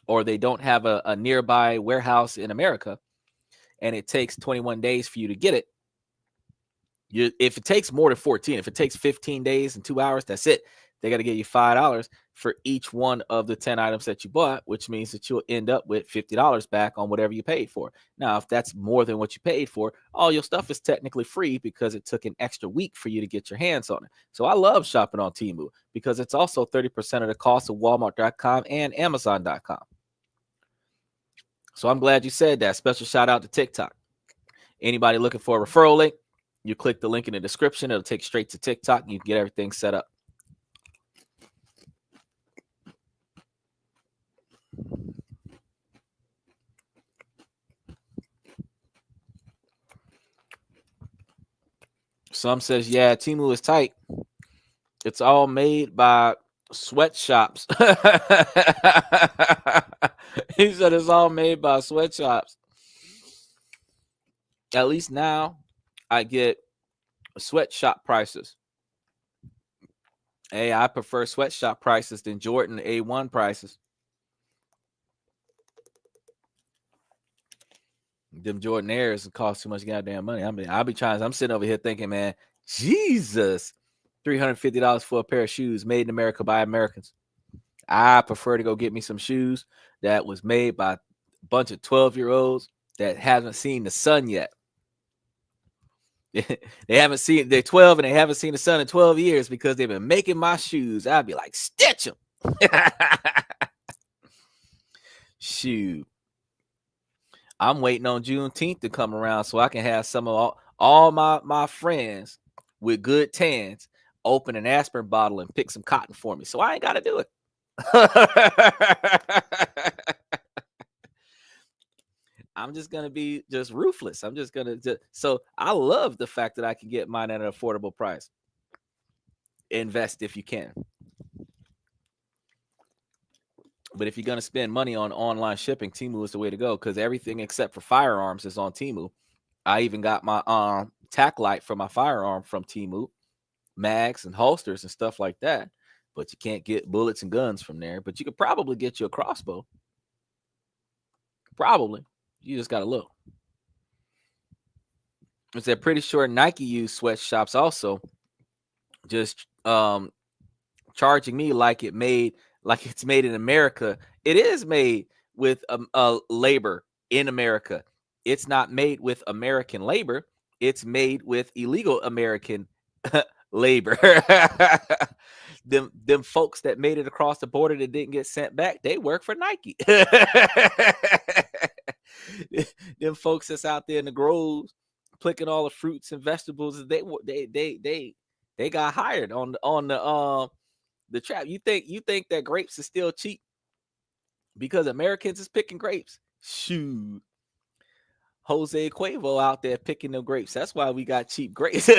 or they don't have a nearby warehouse in America, and it takes 21 days for you to get it, if it takes more than 14, if it takes 15 days and 2 hours, that's it. They got to get you $5 for each one of the 10 items that you bought, which means that you'll end up with $50 back on whatever you paid for. Now, if that's more than what you paid for, all your stuff is technically free because it took an extra week for you to get your hands on it. So I love shopping on Temu because it's also 30% of the cost of Walmart.com and Amazon.com. So I'm glad you said that. Special shout out to TikTok. Anybody looking for a referral link, you click the link in the description. It'll take straight to TikTok. And you can get everything set up. Some says, yeah, Temu is tight. It's all made by sweatshops. He said it's all made by sweatshops. At least now I get sweatshop prices. Hey, I prefer sweatshop prices than Jordan A1 prices. Them Jordan Airs cost too much goddamn money. I'm sitting over here thinking, man, Jesus, $350 for a pair of shoes made in America by Americans. I prefer to go get me some shoes that was made by a bunch of 12-year-olds that haven't seen the sun yet. They're 12 and they haven't seen the sun in 12 years because they've been making my shoes. I'd be like, stitch them. Shoot. I'm waiting on Juneteenth to come around so I can have some of all my friends with good tans open an aspirin bottle and pick some cotton for me. So I ain't got to do it. I'm just going to be just ruthless. I'm just going to. So I love the fact that I can get mine at an affordable price. Invest if you can. But if you're going to spend money on online shipping, Temu is the way to go because everything except for firearms is on Temu. I even got my tack light for my firearm from Temu, mags and holsters and stuff like that. But you can't get bullets and guns from there. But you could probably get you a crossbow. Probably. You just got to look. I'm pretty sure Nike used sweatshops also just charging me like it's made in America. It is made with labor in America. It's not made with American labor. It's made with illegal American labor. them folks that made it across the border that didn't get sent back, they work for Nike. Them folks that's out there in the groves picking all the fruits and vegetables, they got hired on the trap. You think that grapes is still cheap because Americans is picking grapes? Shoot. Jose Cuervo out there picking them grapes. That's why we got cheap grapes.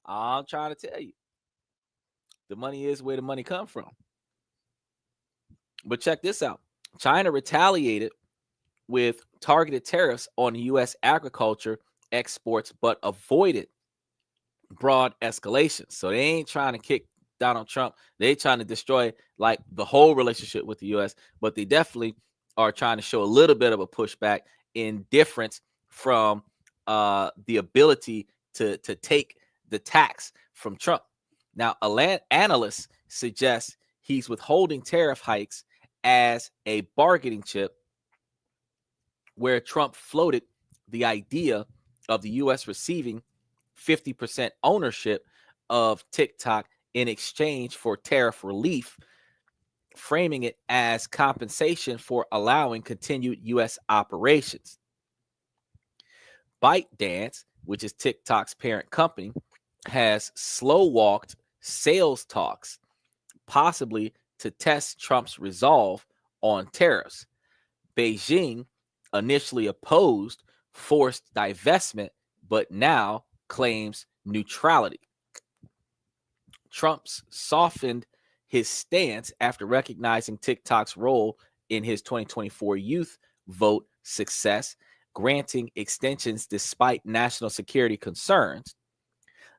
I'm trying to tell you. The money is where the money comes from. But check this out. China retaliated with targeted tariffs on U.S. agriculture exports, but avoided broad escalation. So they ain't trying to kick Donald Trump. They trying to destroy like the whole relationship with the U.S., but they definitely are trying to show a little bit of a pushback in difference from the ability to take the tax from Trump. Now, analysts suggest he's withholding tariff hikes as a bargaining chip, where Trump floated the idea of the U.S. receiving 50% ownership of TikTok in exchange for tariff relief, framing it as compensation for allowing continued U.S. operations. ByteDance, which is TikTok's parent company, has slow-walked sales talks, possibly to test Trump's resolve on tariffs. Beijing initially opposed forced divestment, but now claims neutrality. Trump's softened his stance after recognizing TikTok's role in his 2024 youth vote success, granting extensions despite national security concerns.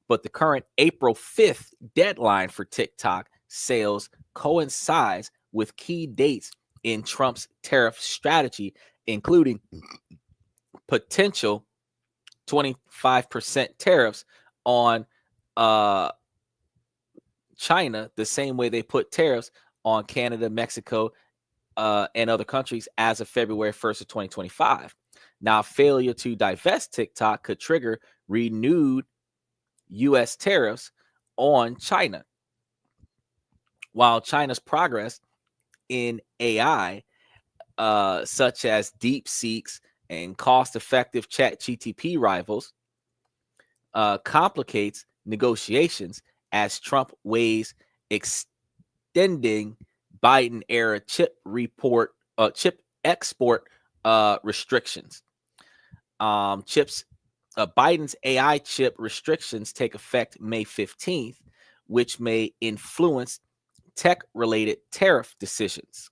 But the current April 5th deadline for TikTok sales coincides with key dates in Trump's tariff strategy, including potential 25% tariffs on China, the same way they put tariffs on Canada, Mexico, and other countries as of February 1st of 2025. Now, failure to divest TikTok could trigger renewed U.S. tariffs on China. While China's progress in AI, such as DeepSeek's and cost-effective ChatGPT rivals, complicates negotiations as Trump weighs extending Biden-era chip export restrictions. Biden's AI chip restrictions take effect May 15th, which may influence tech-related tariff decisions.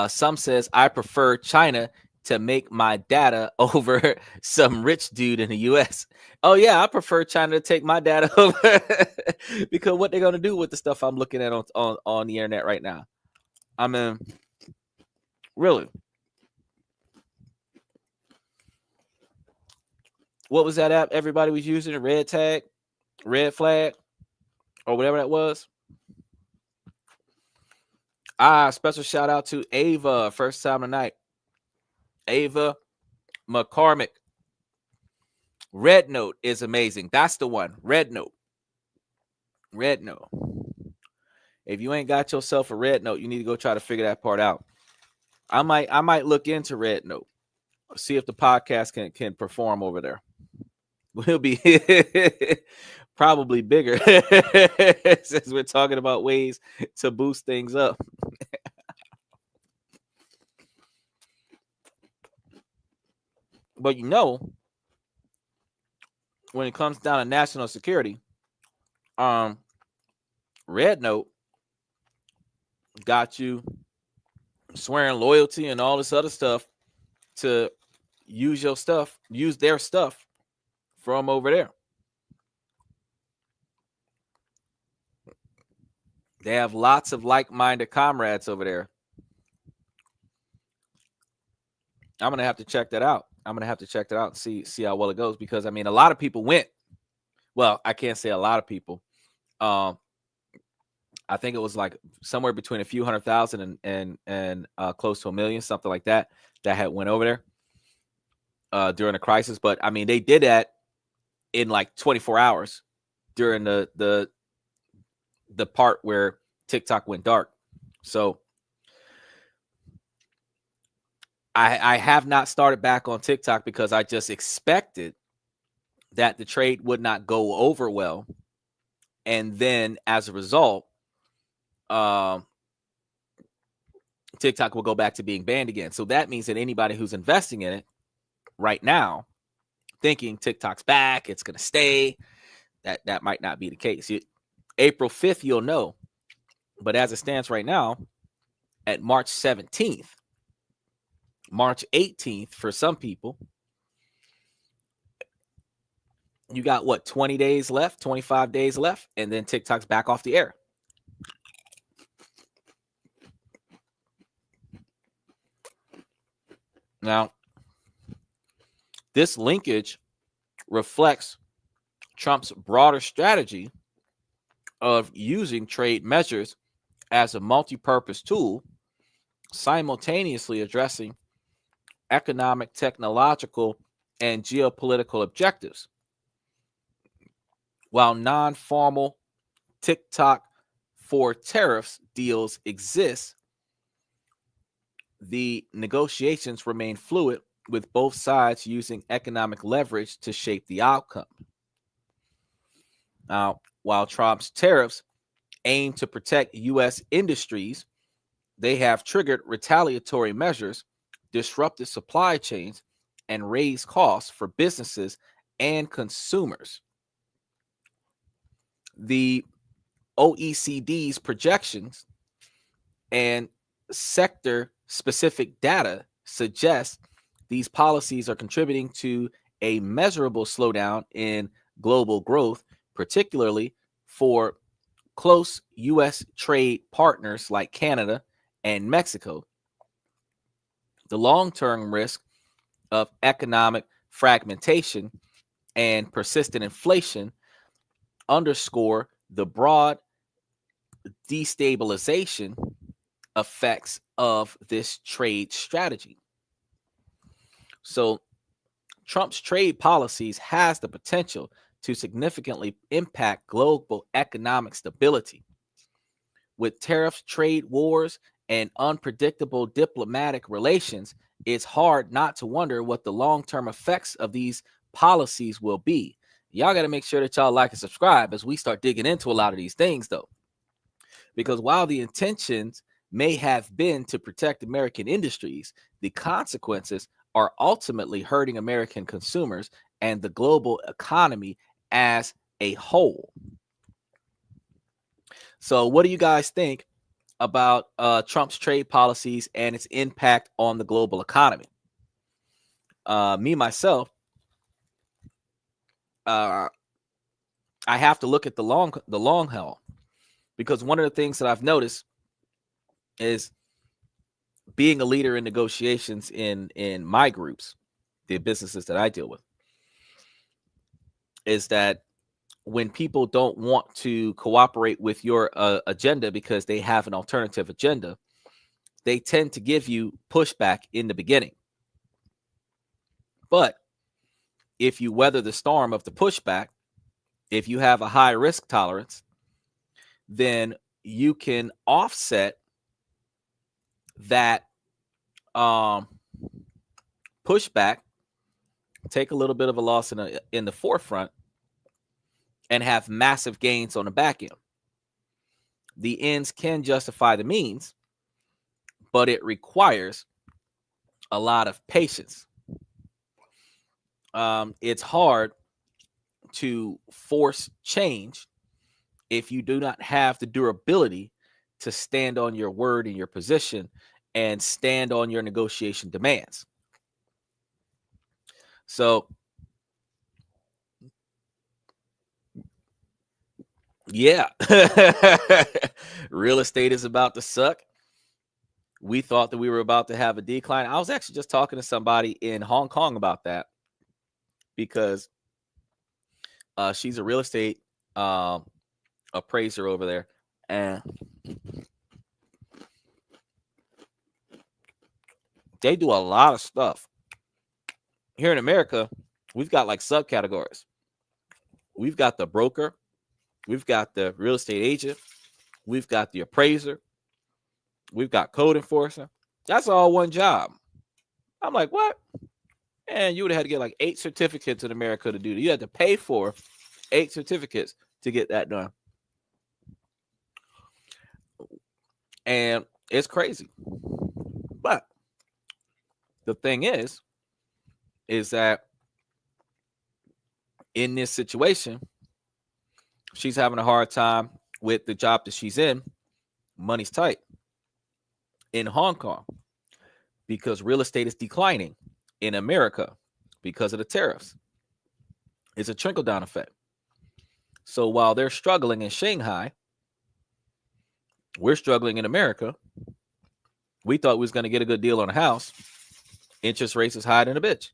Some says, I prefer China to make my data over some rich dude in the U.S. Oh, yeah, I prefer China to take my data over because what they're going to do with the stuff I'm looking at on the internet right now. I mean, really, what was that app everybody was using? Red tag, red flag, or whatever that was. Special shout out to Ava, first time tonight. Ava McCormick. Red Note is amazing. That's the one. Red Note. Red Note. If you ain't got yourself a Red Note, you need to go try to figure that part out. I might look into Red Note. See if the podcast can perform over there. We'll be probably bigger since we're talking about ways to boost things up. But when it comes down to national security, Red Note got you swearing loyalty and all this other stuff to use their stuff from over there. They have lots of like-minded comrades over there. I'm gonna have to check that out. And see how well it goes, because I mean, a lot of people went. Well, I can't say a lot of people. I think it was like somewhere between a few 100,000 and close to 1 million, something like that had went over there during the crisis. But I mean, they did that in like 24 hours during the part where TikTok went dark. So I have not started back on TikTok because I just expected that the trade would not go over well. And then as a result, TikTok will go back to being banned again. So that means that anybody who's investing in it right now, thinking TikTok's back, it's going to stay, that might not be the case. April 5th, you'll know. But as it stands right now, at March 17th, March 18th, for some people, you got what, 20 days left, 25 days left, and then TikTok's back off the air. Now, this linkage reflects Trump's broader strategy of using trade measures as a multi-purpose tool, simultaneously addressing economic, technological, and geopolitical objectives. While non-formal TikTok for tariffs deals exist, the negotiations remain fluid, with both sides using economic leverage to shape the outcome. Now, while Trump's tariffs aim to protect U.S. industries, they have triggered retaliatory measures, disrupted supply chains, and raised costs for businesses and consumers. The OECD's projections and sector-specific data suggest these policies are contributing to a measurable slowdown in global growth, particularly for close U.S. trade partners like Canada and Mexico. The long-term risk of economic fragmentation and persistent inflation underscore the broad destabilization effects of this trade strategy. So Trump's trade policies has the potential to significantly impact global economic stability. With tariffs, trade wars, and unpredictable diplomatic relations, it's hard not to wonder what the long-term effects of these policies will be. Y'all got to make sure that y'all like and subscribe as we start digging into a lot of these things, though. Because while the intentions may have been to protect American industries, the consequences are ultimately hurting American consumers and the global economy as a whole. So what do you guys think about Trump's trade policies and its impact on the global economy? Myself, I have to look at the long haul, because one of the things that I've noticed is being a leader in negotiations in my groups, the businesses that I deal with, is that when people don't want to cooperate with your agenda because they have an alternative agenda, they tend to give you pushback in the beginning. But if you weather the storm of the pushback, if you have a high risk tolerance, then you can offset that pushback, take a little bit of a loss in the forefront, and have massive gains on the back end. The ends can justify the means, but it requires a lot of patience. It's hard to force change if you do not have the durability to stand on your word and your position and stand on your negotiation demands. So, yeah, real estate is about to suck. We thought that we were about to have a decline. I was actually just talking to somebody in Hong Kong about that because she's a real estate appraiser over there. And they do a lot of stuff. Here in America, we've got like subcategories. We've got the broker. We've got the real estate agent. We've got the appraiser. We've got code enforcer. That's all one job. I'm like, what? And you would have had to get like 8 certificates in America to do that. You had to pay for 8 certificates to get that done. And it's crazy. But the thing is that in this situation, she's having a hard time with the job that she's in. Money's tight in Hong Kong because real estate is declining in America because of the tariffs. It's a trickle-down effect. So while they're struggling in Shanghai, we're struggling in America. We thought we was going to get a good deal on a house. Interest rates is higher than a bitch.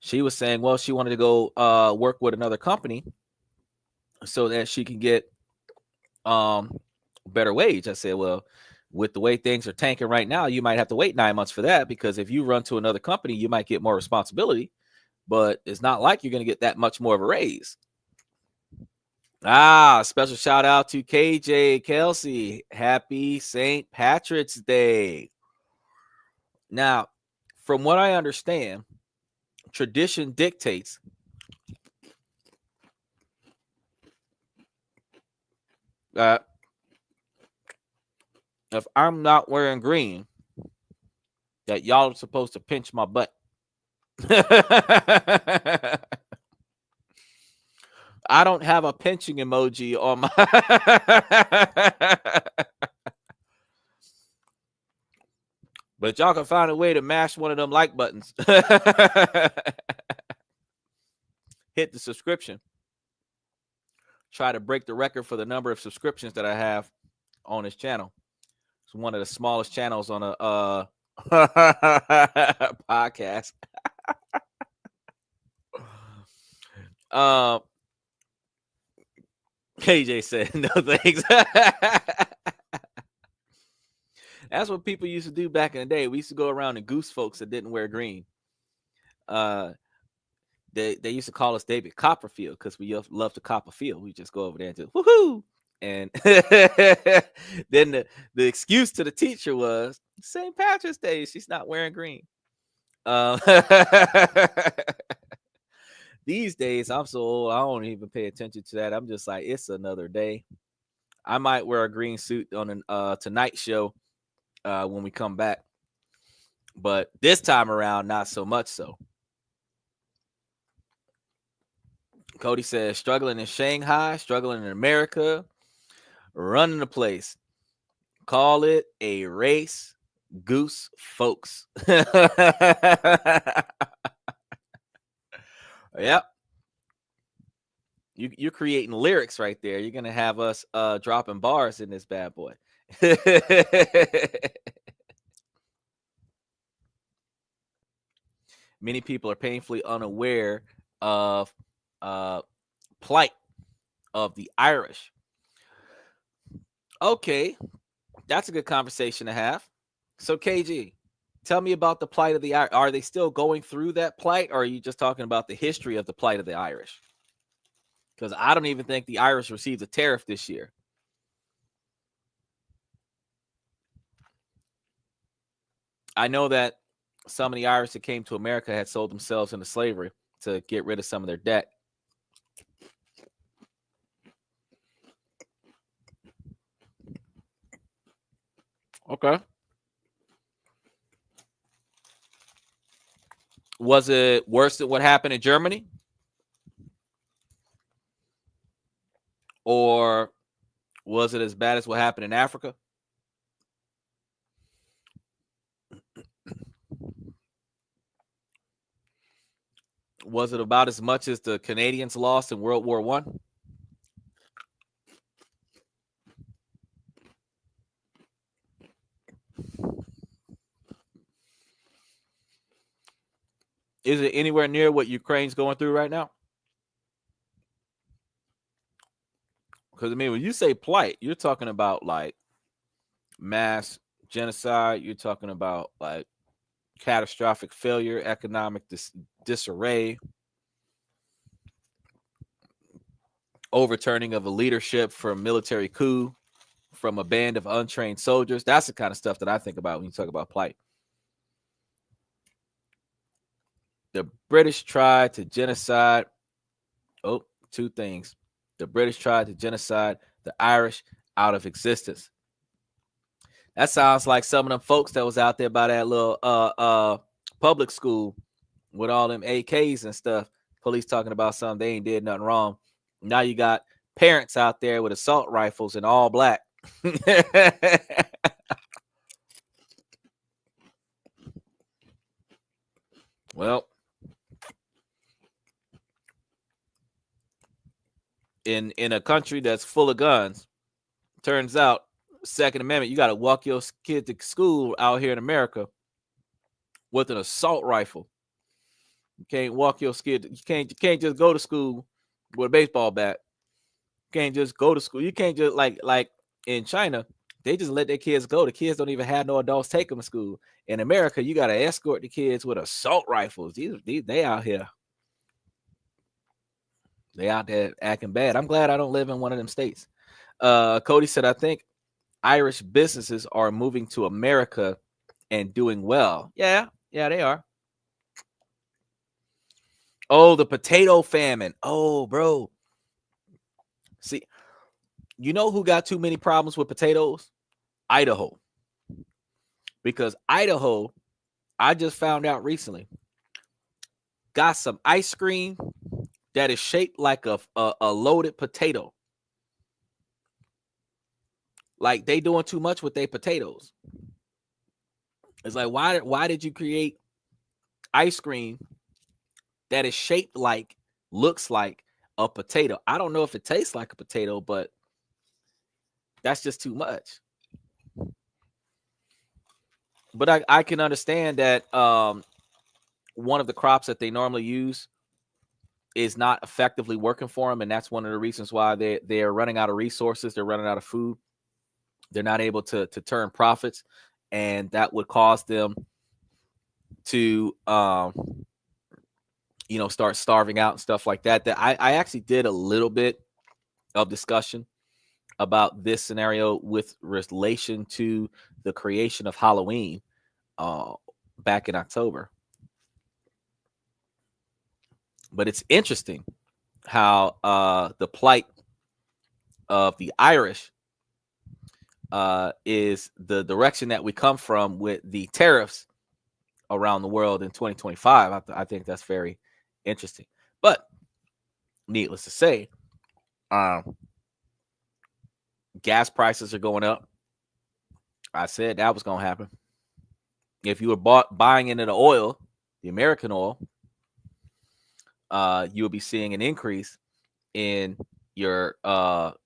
She was saying, well, she wanted to go work with another company so that she can get better wage. I said, well, with the way things are tanking right now, you might have to wait 9 months for that, because if you run to another company, you might get more responsibility, but it's not like you're going to get that much more of a raise. Special shout out to KJ Kelsey. Happy St. Patrick's Day. Now, from what I understand, tradition dictates that if I'm not wearing green, that y'all are supposed to pinch my butt. I don't have a pinching emoji on my but y'all can find a way to mash one of them like buttons. Hit the subscription. Try to break the record for the number of subscriptions that I have on this channel. It's one of the smallest channels on a podcast. KJ said no thanks. That's what people used to do back in the day. We used to go around and goose folks that didn't wear green. They used to call us David Copperfield because we love to Copperfield. We just go over there and do woohoo. And then the excuse to the teacher was St. Patrick's Day. She's not wearing green. These days, I'm so old, I don't even pay attention to that. I'm just like, it's another day. I might wear a green suit on a Tonight Show when we come back. But this time around, not so much so. Cody says, struggling in Shanghai, struggling in America, running the place. Call it a race, goose, folks. Yep. You're creating lyrics right there. You're gonna have us dropping bars in this bad boy. Many people are painfully unaware of plight of the Irish. Okay, that's a good conversation to have. So, KG, tell me about the plight of the Irish. Are they still going through that plight, or are you just talking about the history of the plight of the Irish? Because I don't even think the Irish received a tariff this year. I know that some of the Irish that came to America had sold themselves into slavery to get rid of some of their debt. Okay. Was it worse than what happened in Germany? Or was it as bad as what happened in Africa? Was it about as much as the Canadians lost in World War One? Is it anywhere near what Ukraine's going through right now? Because I mean, when you say plight, you're talking about like mass genocide. You're talking about like catastrophic failure, economic disarray, overturning of a leadership from military coup, from a band of untrained soldiers. That's the kind of stuff that I think about when you talk about plight. The British tried to genocide. Oh, two things. The British tried to genocide the Irish out of existence. That sounds like some of them folks that was out there by that little public school with all them AKs and stuff. Police talking about something they ain't did nothing wrong. Now you got parents out there with assault rifles and all black. Well, in a country that's full of guns, turns out Second Amendment, you got to walk your kid to school out here in America with an assault rifle. You can't walk your kid. You can't just go to school with a baseball bat. You can't just go to school. You can't just like in China, they just let their kids go. The kids don't even have no adults take them to school. In America, you got to escort the kids with assault rifles. They out here. They out there acting bad. I'm glad I don't live in one of them states. Cody said, I think Irish businesses are moving to America and doing well. Yeah, they are. Oh, the potato famine. Oh, bro. See, you know who got too many problems with potatoes? Idaho. Because Idaho, I just found out recently, got some ice cream that is shaped like a loaded potato. Like they doing too much with their potatoes. It's like, why did you create ice cream that is shaped like, looks like a potato? I don't know if it tastes like a potato, but that's just too much. But I can understand that one of the crops that they normally use is not effectively working for them, and that's one of the reasons why they're running out of resources. They're running out of food. They're not able to turn profits, and that would cause them to start starving out and stuff like that. That I actually did a little bit of discussion about this scenario with relation to the creation of Halloween back in October. But it's interesting how the plight of the Irish is the direction that we come from with the tariffs around the world in 2025. I think that's very interesting. But needless to say, gas prices are going up. I said that was going to happen. If you were buying into the oil, the American oil, you will be seeing an increase in your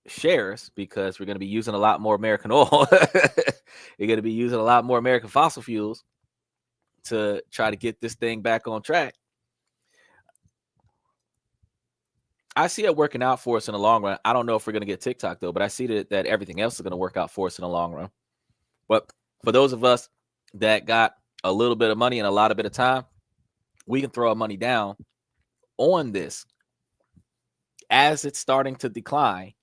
shares because we're going to be using a lot more American oil. You're going to be using a lot more American fossil fuels. to try to get this thing back on track. I see it working out for us in the long run. I don't know if we're going to get TikTok though, but I see that everything else is going to work out for us in the long run. But for those of us that got a little bit of money and a lot of bit of time, we can throw our money down on this. As it's starting to decline,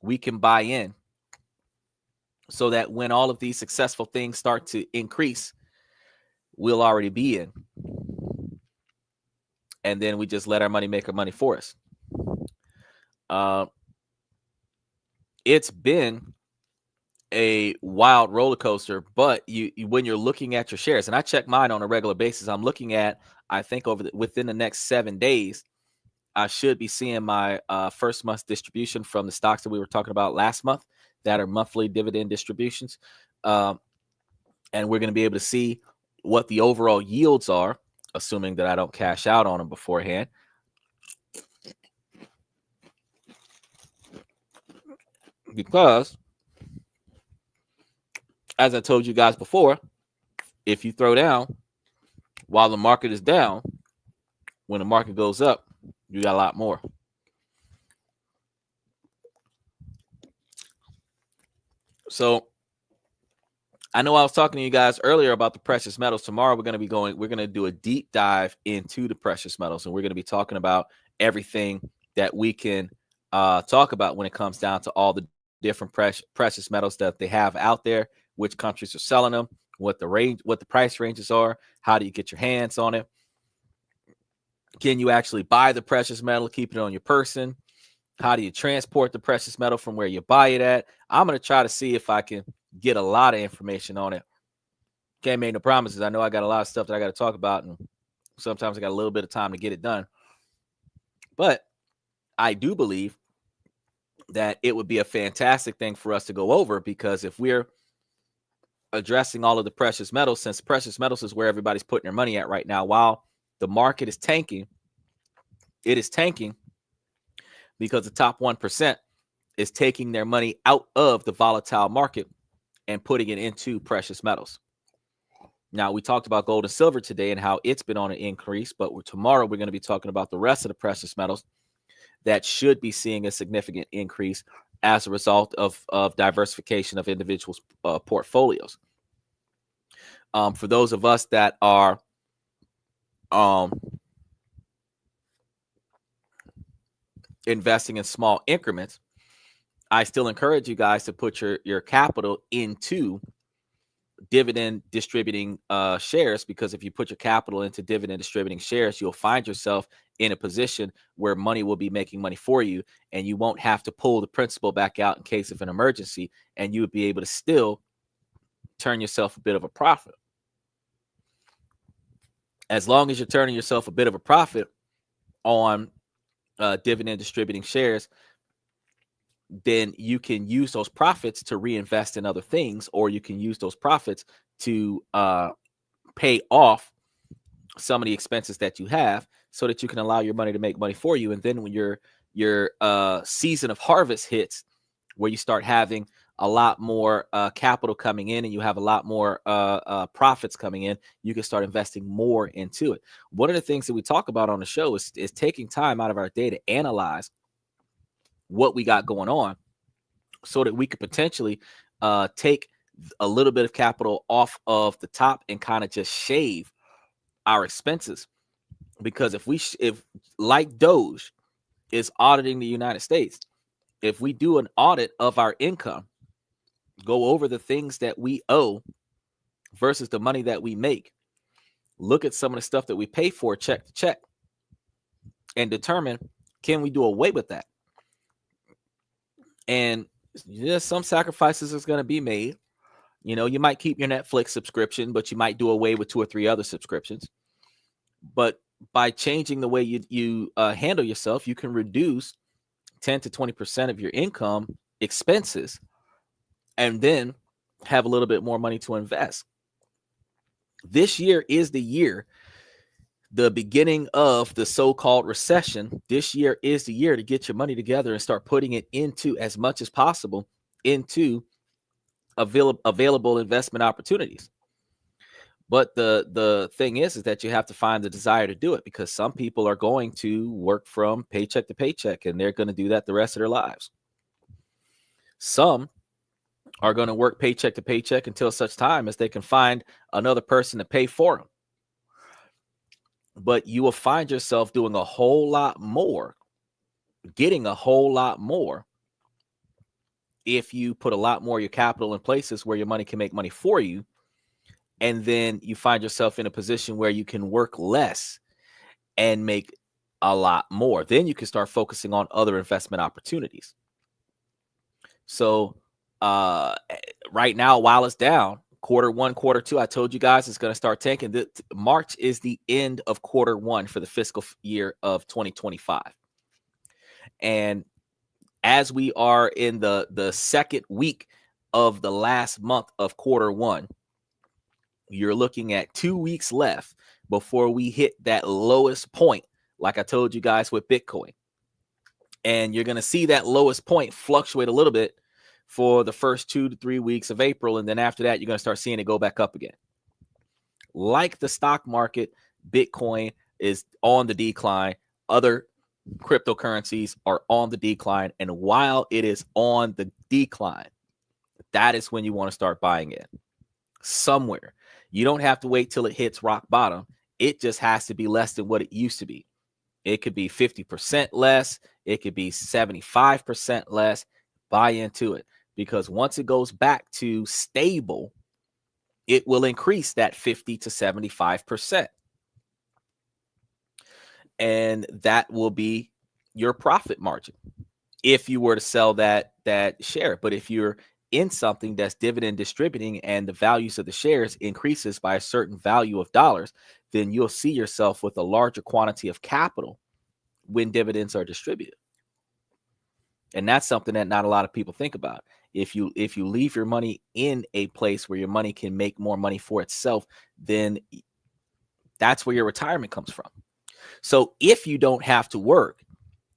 we can buy in so that when all of these successful things start to increase, we'll already be in. And then we just let our money make our money for us. It's been a wild roller coaster, but you when you're looking at your shares, and I check mine on a regular basis, I'm looking at, I think within the next 7 days, I should be seeing my first month's distribution from the stocks that we were talking about last month that are monthly dividend distributions. And we're going to be able to see what the overall yields are, assuming that I don't cash out on them beforehand. Because, as I told you guys before, if you throw down while the market is down, when the market goes up, you got a lot more. So I know I was talking to you guys earlier about the precious metals. Tomorrow we're going to do a deep dive into the precious metals, and we're going to be talking about everything that we can talk about when it comes down to all the different precious metals that they have out there, which countries are selling them, what the price ranges are, how do you get your hands on it? Can you actually buy the precious metal, keep it on your person? How do you transport the precious metal from where you buy it at? I'm going to try to see if I can get a lot of information on it. Can't make no promises. I know I got a lot of stuff that I got to talk about, and sometimes I got a little bit of time to get it done. But I do believe that it would be a fantastic thing for us to go over, because if we're addressing all of the precious metals, since precious metals is where everybody's putting their money at right now, while the market is tanking, it is tanking because the top 1% is taking their money out of the volatile market and putting it into precious metals. Now, we talked about gold and silver today and how it's been on an increase, but tomorrow we're going to be talking about the rest of the precious metals that should be seeing a significant increase as a result of diversification of individuals' portfolios. For those of us that are investing in small increments, I still encourage you guys to put your capital into dividend distributing shares, because if you put your capital into dividend distributing shares, you'll find yourself in a position where money will be making money for you, and you won't have to pull the principal back out in case of an emergency, and you would be able to still turn yourself a bit of a profit. As long as you're turning yourself a bit of a profit on dividend distributing shares, then you can use those profits to reinvest in other things, or you can use those profits to pay off some of the expenses that you have, so that you can allow your money to make money for you. And then when your season of harvest hits, where you start having a lot more capital coming in and you have a lot more profits coming in, you can start investing more into it. One of the things that we talk about on the show is taking time out of our day to analyze what we got going on, so that we could potentially take a little bit of capital off of the top and kind of just shave our expenses. Because if like Doge is auditing the United States, if we do an audit of our income, go over the things that we owe versus the money that we make, look at some of the stuff that we pay for check to check, and determine, can we do away with that? And yes, some sacrifices is going to be made. You know, you might keep your Netflix subscription, but you might do away with 2 or 3 other subscriptions. But by changing the way you handle yourself, you can reduce 10 to 20% of your income expenses, and then have a little bit more money to invest. This year is the year, the beginning of the so-called recession. This year is the year to get your money together and start putting it into, as much as possible, into available investment opportunities. But the thing is that you have to find the desire to do it, because some people are going to work from paycheck to paycheck, and they're going to do that the rest of their lives. Some are going to work paycheck to paycheck until such time as they can find another person to pay for them. But you will find yourself doing a whole lot more, getting a whole lot more, if you put a lot more of your capital in places where your money can make money for you. And then you find yourself in a position where you can work less and make a lot more. Then you can start focusing on other investment opportunities. So right now, while it's down, quarter one, quarter two, I told you guys it's going to start tanking. March is the end of quarter one for the fiscal year of 2025. And as we are in the second week of the last month of quarter one, you're looking at 2 weeks left before we hit that lowest point, like I told you guys with Bitcoin. And you're going to see that lowest point fluctuate a little bit for the first 2 to 3 weeks of April. And then after that, you're going to start seeing it go back up again. Like the stock market, Bitcoin is on the decline. Other cryptocurrencies are on the decline. And while it is on the decline, that is when you want to start buying in somewhere. You don't have to wait till it hits rock bottom. It just has to be less than what it used to be. It could be 50% less. It could be 75% less. Buy into it, because once it goes back to stable, it will increase that 50 to 75%. And that will be your profit margin if you were to sell that share. But if you're in something that's dividend distributing and the values of the shares increases by a certain value of dollars, then you'll see yourself with a larger quantity of capital when dividends are distributed. And that's something that not a lot of people think about. If you leave your money in a place where your money can make more money for itself, then that's where your retirement comes from. So if you don't have to work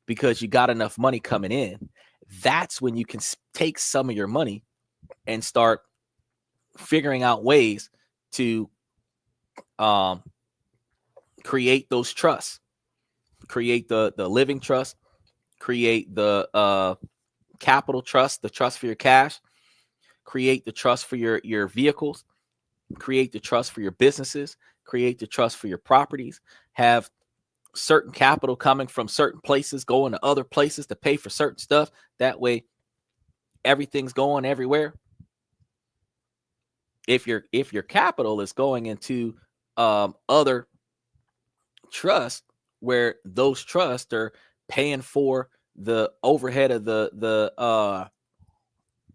because you got enough money coming in, that's when you can take some of your money and start figuring out ways to create those trusts, create the living trust, create the capital trust, the trust for your cash, create the trust for your vehicles, create the trust for your businesses, create the trust for your properties, have certain capital coming from certain places going to other places to pay for certain stuff. That way everything's going everywhere. If your capital is going into other trusts, where those trusts are paying for the overhead of the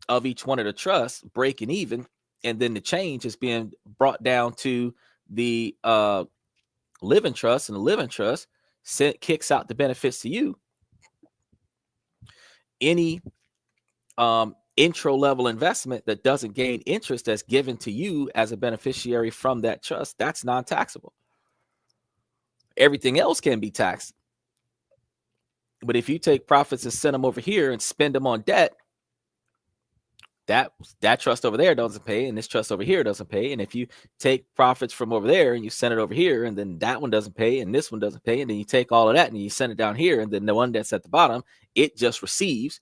of each one of the trusts, breaking even, and then the change is being brought down to the living trust, and the living trust kicks out the benefits to you. Any intro level investment that doesn't gain interest that's given to you as a beneficiary from that trust, that's non-taxable. Everything else can be taxed. But if you take profits and send them over here and spend them on debt, that trust over there doesn't pay, and this trust over here doesn't pay. And if you take profits from over there and you send it over here, and then that one doesn't pay and this one doesn't pay, and then you take all of that and you send it down here, and then the one that's at the bottom, it just receives,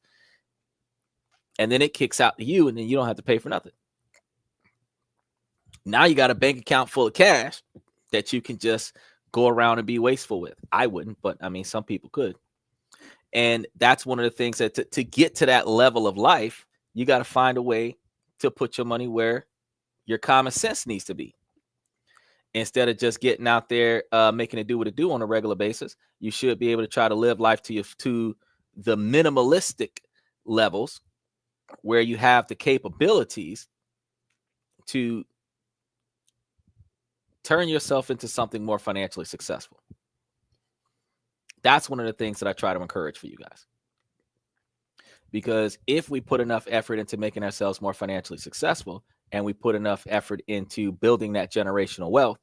and then it kicks out to you, and then you don't have to pay for nothing. Now you got a bank account full of cash that you can just go around and be wasteful with. I wouldn't, but I mean, some people could. And that's one of the things that to get to that level of life, you got to find a way to put your money where your common sense needs to be. Instead of just getting out there, making it do what it do on a regular basis, you should be able to try to live life to the minimalistic levels where you have the capabilities to turn yourself into something more financially successful. That's one of the things that I try to encourage for you guys. Because if we put enough effort into making ourselves more financially successful, and we put enough effort into building that generational wealth,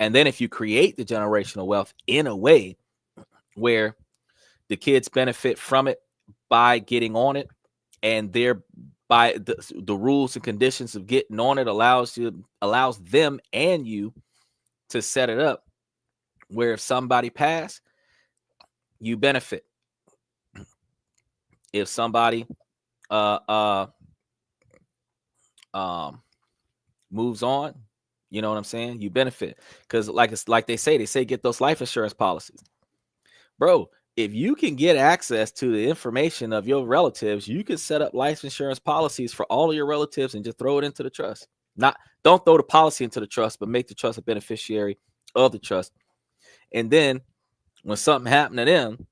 and then if you create the generational wealth in a way where the kids benefit from it by getting on it, and they're by the rules and conditions of getting on it allows them and you to set it up where if somebody pass, you benefit. If somebody uh uh um moves on, you know what I'm saying, you benefit. Because like they say get those life insurance policies, bro. If you can get access to the information of your relatives, you can set up life insurance policies for all of your relatives and just throw it into the trust. Not Don't throw the policy into the trust, but make the trust a beneficiary of the trust. And then when something happened to them,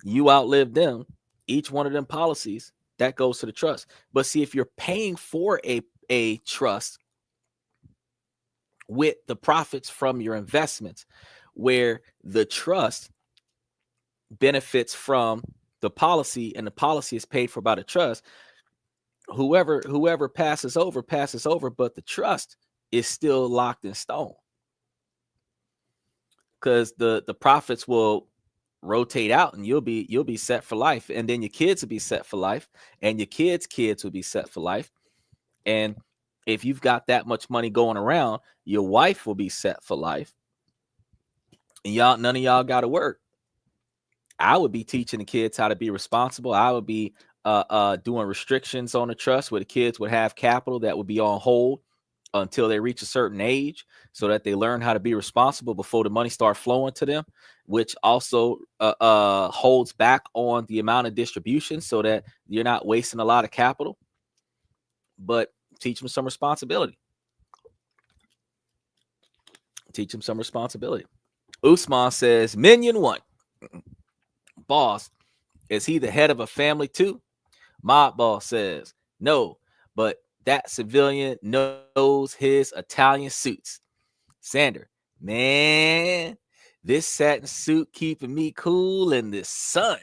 you outlive them, each one of them policies that goes to the trust. But see, if you're paying for a trust with the profits from your investments, where the trust benefits from the policy and the policy is paid for by the trust, whoever passes over, but the trust is still locked in stone, because the profits will rotate out and you'll be set for life, and then your kids will be set for life, and your kids will be set for life. And if you've got that much money going around, your wife will be set for life, and none of y'all got to work. I would be teaching the kids how to be responsible. I would be doing restrictions on the trust where the kids would have capital that would be on hold until they reach a certain age, so that they learn how to be responsible before the money starts flowing to them, which also holds back on the amount of distribution so that you're not wasting a lot of capital. But teach them some responsibility. Usman says, Minion 1. Boss, is he the head of a family too? Mob Boss says, no, but that civilian knows his Italian suits. Sander, man, this satin suit keeping me cool in the sun.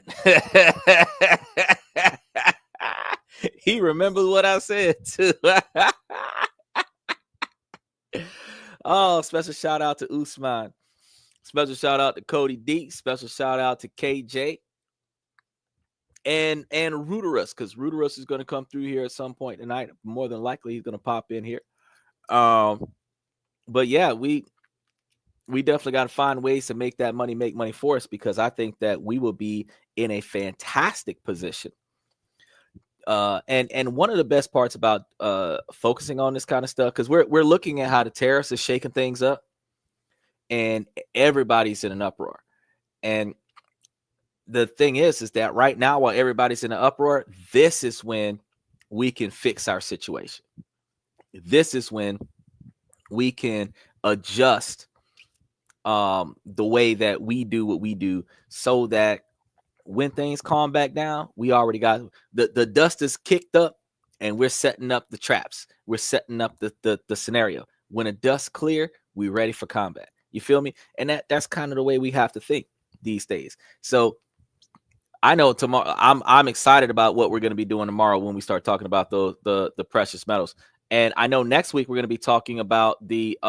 He remembers what I said too. Oh, special shout out to Usman. Special shout out to Cody D. Special shout out to KJ. And Ruderus, because Ruderus is going to come through here at some point tonight. More than likely, he's going to pop in here. But yeah, we definitely got to find ways to make money for us, because I think that we will be in a fantastic position. And one of the best parts about focusing on this kind of stuff, because we're looking at how the tariffs is shaking things up, and everybody's in an uproar. And the thing is that right now, while everybody's in an uproar, this is when we can fix our situation. This is when we can adjust the way that we do what we do, so that when things calm back down, we already got the dust is kicked up, and we're setting up the traps. We're setting up the scenario. When the dust clear, we're ready for combat. You feel me? And that's kind of the way we have to think these days. So I know tomorrow I'm excited about what we're going to be doing tomorrow when we start talking about the precious metals. And I know next week we're going to be talking about the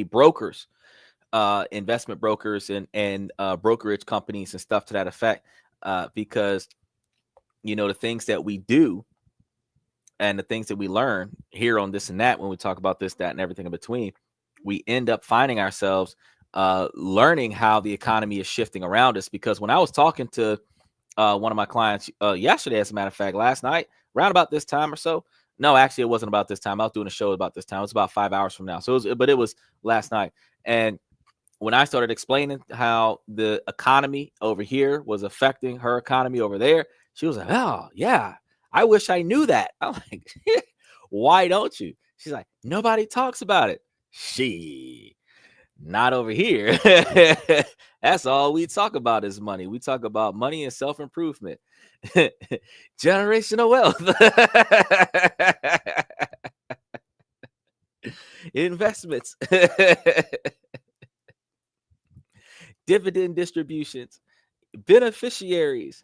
brokers, investment brokers and brokerage companies and stuff to that effect, because the things that we do and the things that we learn here on This and That, when we talk about this, that, and everything in between, we end up finding ourselves learning how the economy is shifting around us. Because when I was talking to one of my clients yesterday, as a matter of fact, last night, around about this time or so. No, actually, it wasn't about this time. I was doing a show about this time. It was about 5 hours from now. So it was last night. And when I started explaining how the economy over here was affecting her economy over there, she was like, oh, yeah, I wish I knew that. I'm like, why don't you? She's like, nobody talks about it. Not over here. That's all we talk about is money. We talk about money and self-improvement. Generational wealth. Investments. Dividend distributions. Beneficiaries.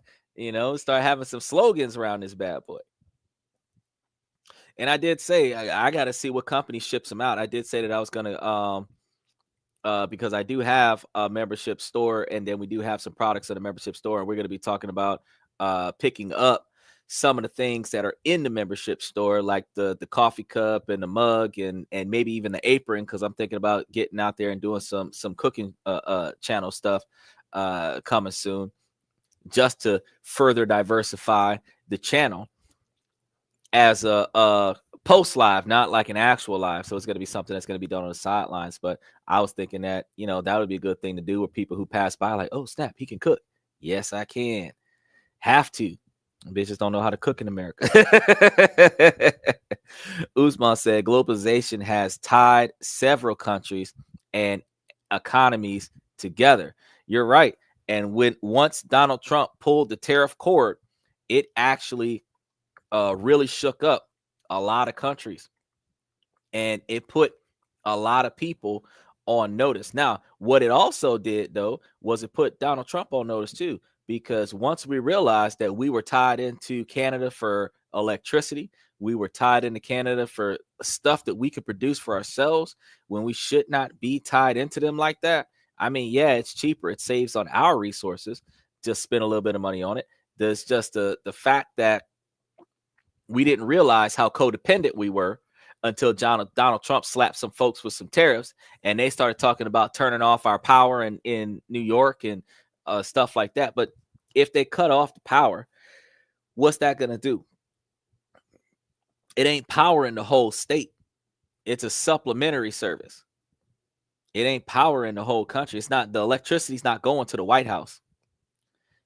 Start having some slogans around this bad boy. And I did say I got to see what company ships them out. I did say that I was going to because I do have a membership store, and then we do have some products at a membership store, and we're going to be talking about picking up some of the things that are in the membership store, like the coffee cup and the mug and maybe even the apron, because I'm thinking about getting out there and doing some cooking channel stuff coming soon, just to further diversify the channel as a post live, not like an actual live. So it's going to be something that's going to be done on the sidelines. But I was thinking that, that would be a good thing to do with people who pass by, like, oh, snap, he can cook. Yes, I can. Have to. Bitches don't know how to cook in America. Usman said globalization has tied several countries and economies together. You're right. And once Donald Trump pulled the tariff cord, it actually really shook up a lot of countries, and it put a lot of people on notice. Now, what it also did, though, was it put Donald Trump on notice too, because once we realized that we were tied into Canada for electricity, we were tied into Canada for stuff that we could produce for ourselves when we should not be tied into them like that. I mean, yeah, it's cheaper. It saves on our resources to spend a little bit of money on it. There's just the fact that we didn't realize how codependent we were until Donald Trump slapped some folks with some tariffs, and they started talking about turning off our power in New York and stuff like that. But if they cut off the power, what's that going to do? It ain't powering the whole state. It's a supplementary service. It ain't powering the whole country. It's not, the electricity's not going to the White House.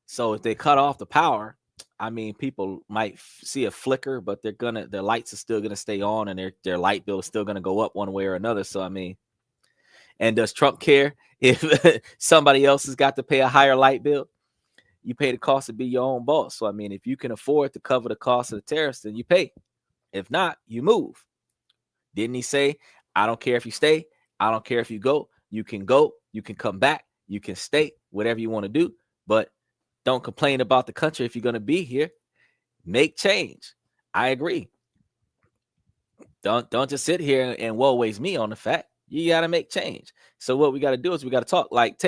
So if they cut off the power, I mean, people might see a flicker, but their lights are still gonna stay on, and their light bill is still gonna go up one way or another. So I mean, and does Trump care if somebody else has got to pay a higher light bill? You pay the cost to be your own boss. So I mean, if you can afford to cover the cost of the tariffs, then you pay. If not, you move. Didn't he say, I don't care if you stay, I don't care if you go, you can come back, you can stay, whatever you want to do, but don't complain about the country if you're going to be here. Make change. I agree. Don't just sit here and woe waste me on the fact. You got to make change. So what we got to do is we got to talk. Like,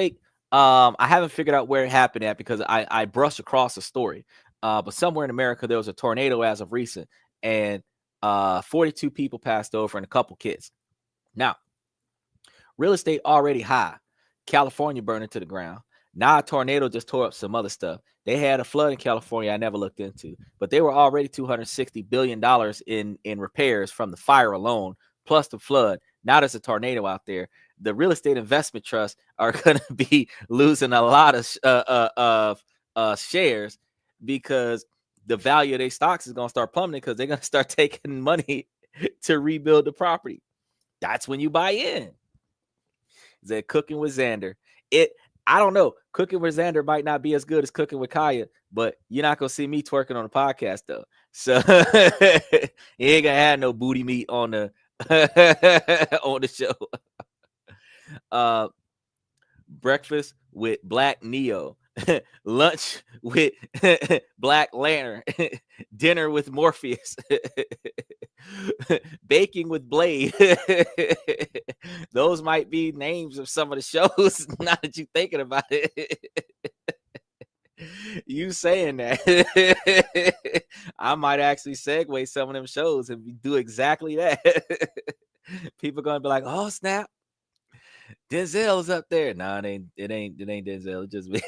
I haven't figured out where it happened at, because I brushed across the story. But somewhere in America, there was a tornado as of recent, and 42 people passed over and a couple kids. Now, real estate already high. California burning to the ground. Now a tornado just tore up some other stuff. They had a flood in California I never looked into, but they were already $260 billion in repairs from the fire alone, plus the flood. Now there's a tornado out there. The real estate investment trusts are going to be losing a lot of shares, because the value of their stocks is going to start plummeting, because they're going to start taking money to rebuild the property. That's when you buy in. Is that Cooking with Xander? I don't know. Cooking with Xander might not be as good as Cooking with Kaya, but you're not going to see me twerking on the podcast, though. So you ain't going to have no booty meat on the on the show. Breakfast with Black Neo. Lunch with Black Lantern. Dinner with Morpheus. Baking with Blade. Those might be names of some of the shows, now that you're thinking about it. You saying that, I might actually segue some of them shows and do exactly that. People gonna be like, oh snap, Denzel's up there. Nah, it ain't Denzel. It just me.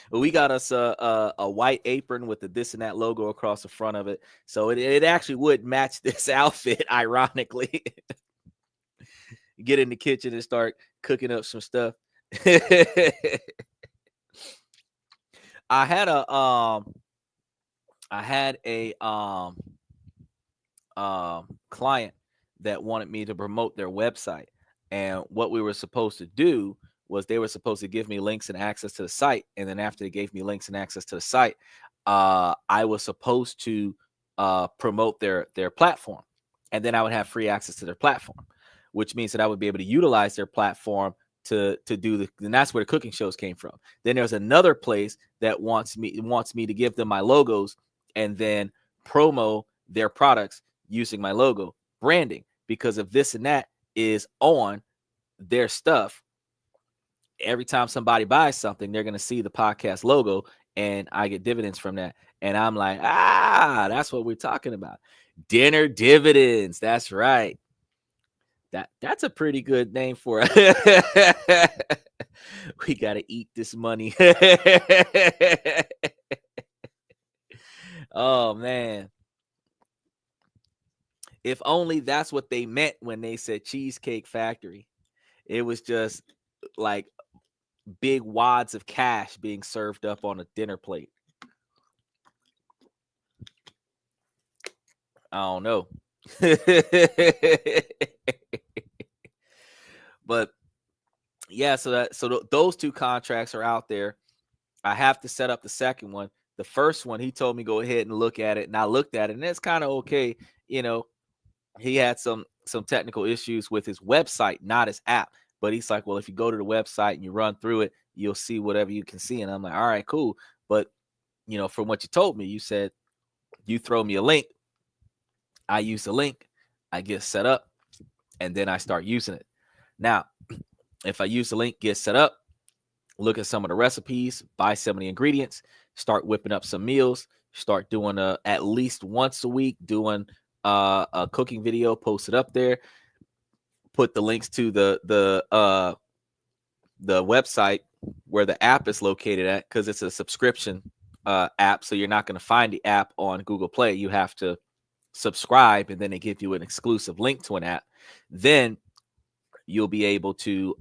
We got us a white apron with the this and that logo across the front of it, so it actually would match this outfit, ironically. Get in the kitchen and start cooking up some stuff. I had a client that wanted me to promote their website, and what we were supposed to do was they were supposed to give me links and access to the site, and then after they gave me links and access to the site, I was supposed to promote their platform, and then I would have free access to their platform, which means that I would be able to utilize their platform to do and that's where the cooking shows came from. Then there's another place that wants me to give them my logos and then promo their products using my logo branding, because if this and that is on their stuff, every time somebody buys something, they're going to see the podcast logo and I get dividends from that. And I'm like, that's what we're talking about. Dinner dividends. That's right. That's a pretty good name for it. We got to eat this money. Oh, man. If only that's what they meant when they said Cheesecake Factory. It was just like big wads of cash being served up on a dinner plate. I don't know. But yeah, so those two contracts are out there. I have to set up the second one. The first one, he told me go ahead and look at it, and I looked at it, and it's kind of okay. You know, he had some technical issues with his website, not his app. But he's like, well, if you go to the website and you run through it, you'll see whatever you can see. And I'm like, all right, cool. But from what you told me, you said you throw me a link. I use the link, I get set up, and then I start using it. Now, if I use the link, get set up, look at some of the recipes, buy some of the ingredients, start whipping up some meals, start doing at least once a week, doing a cooking video, post it up there, put the links to the website where the app is located at, because it's a subscription app, so you're not going to find the app on Google Play. You have to subscribe, and then they give you an exclusive link to an app. Then you'll be able to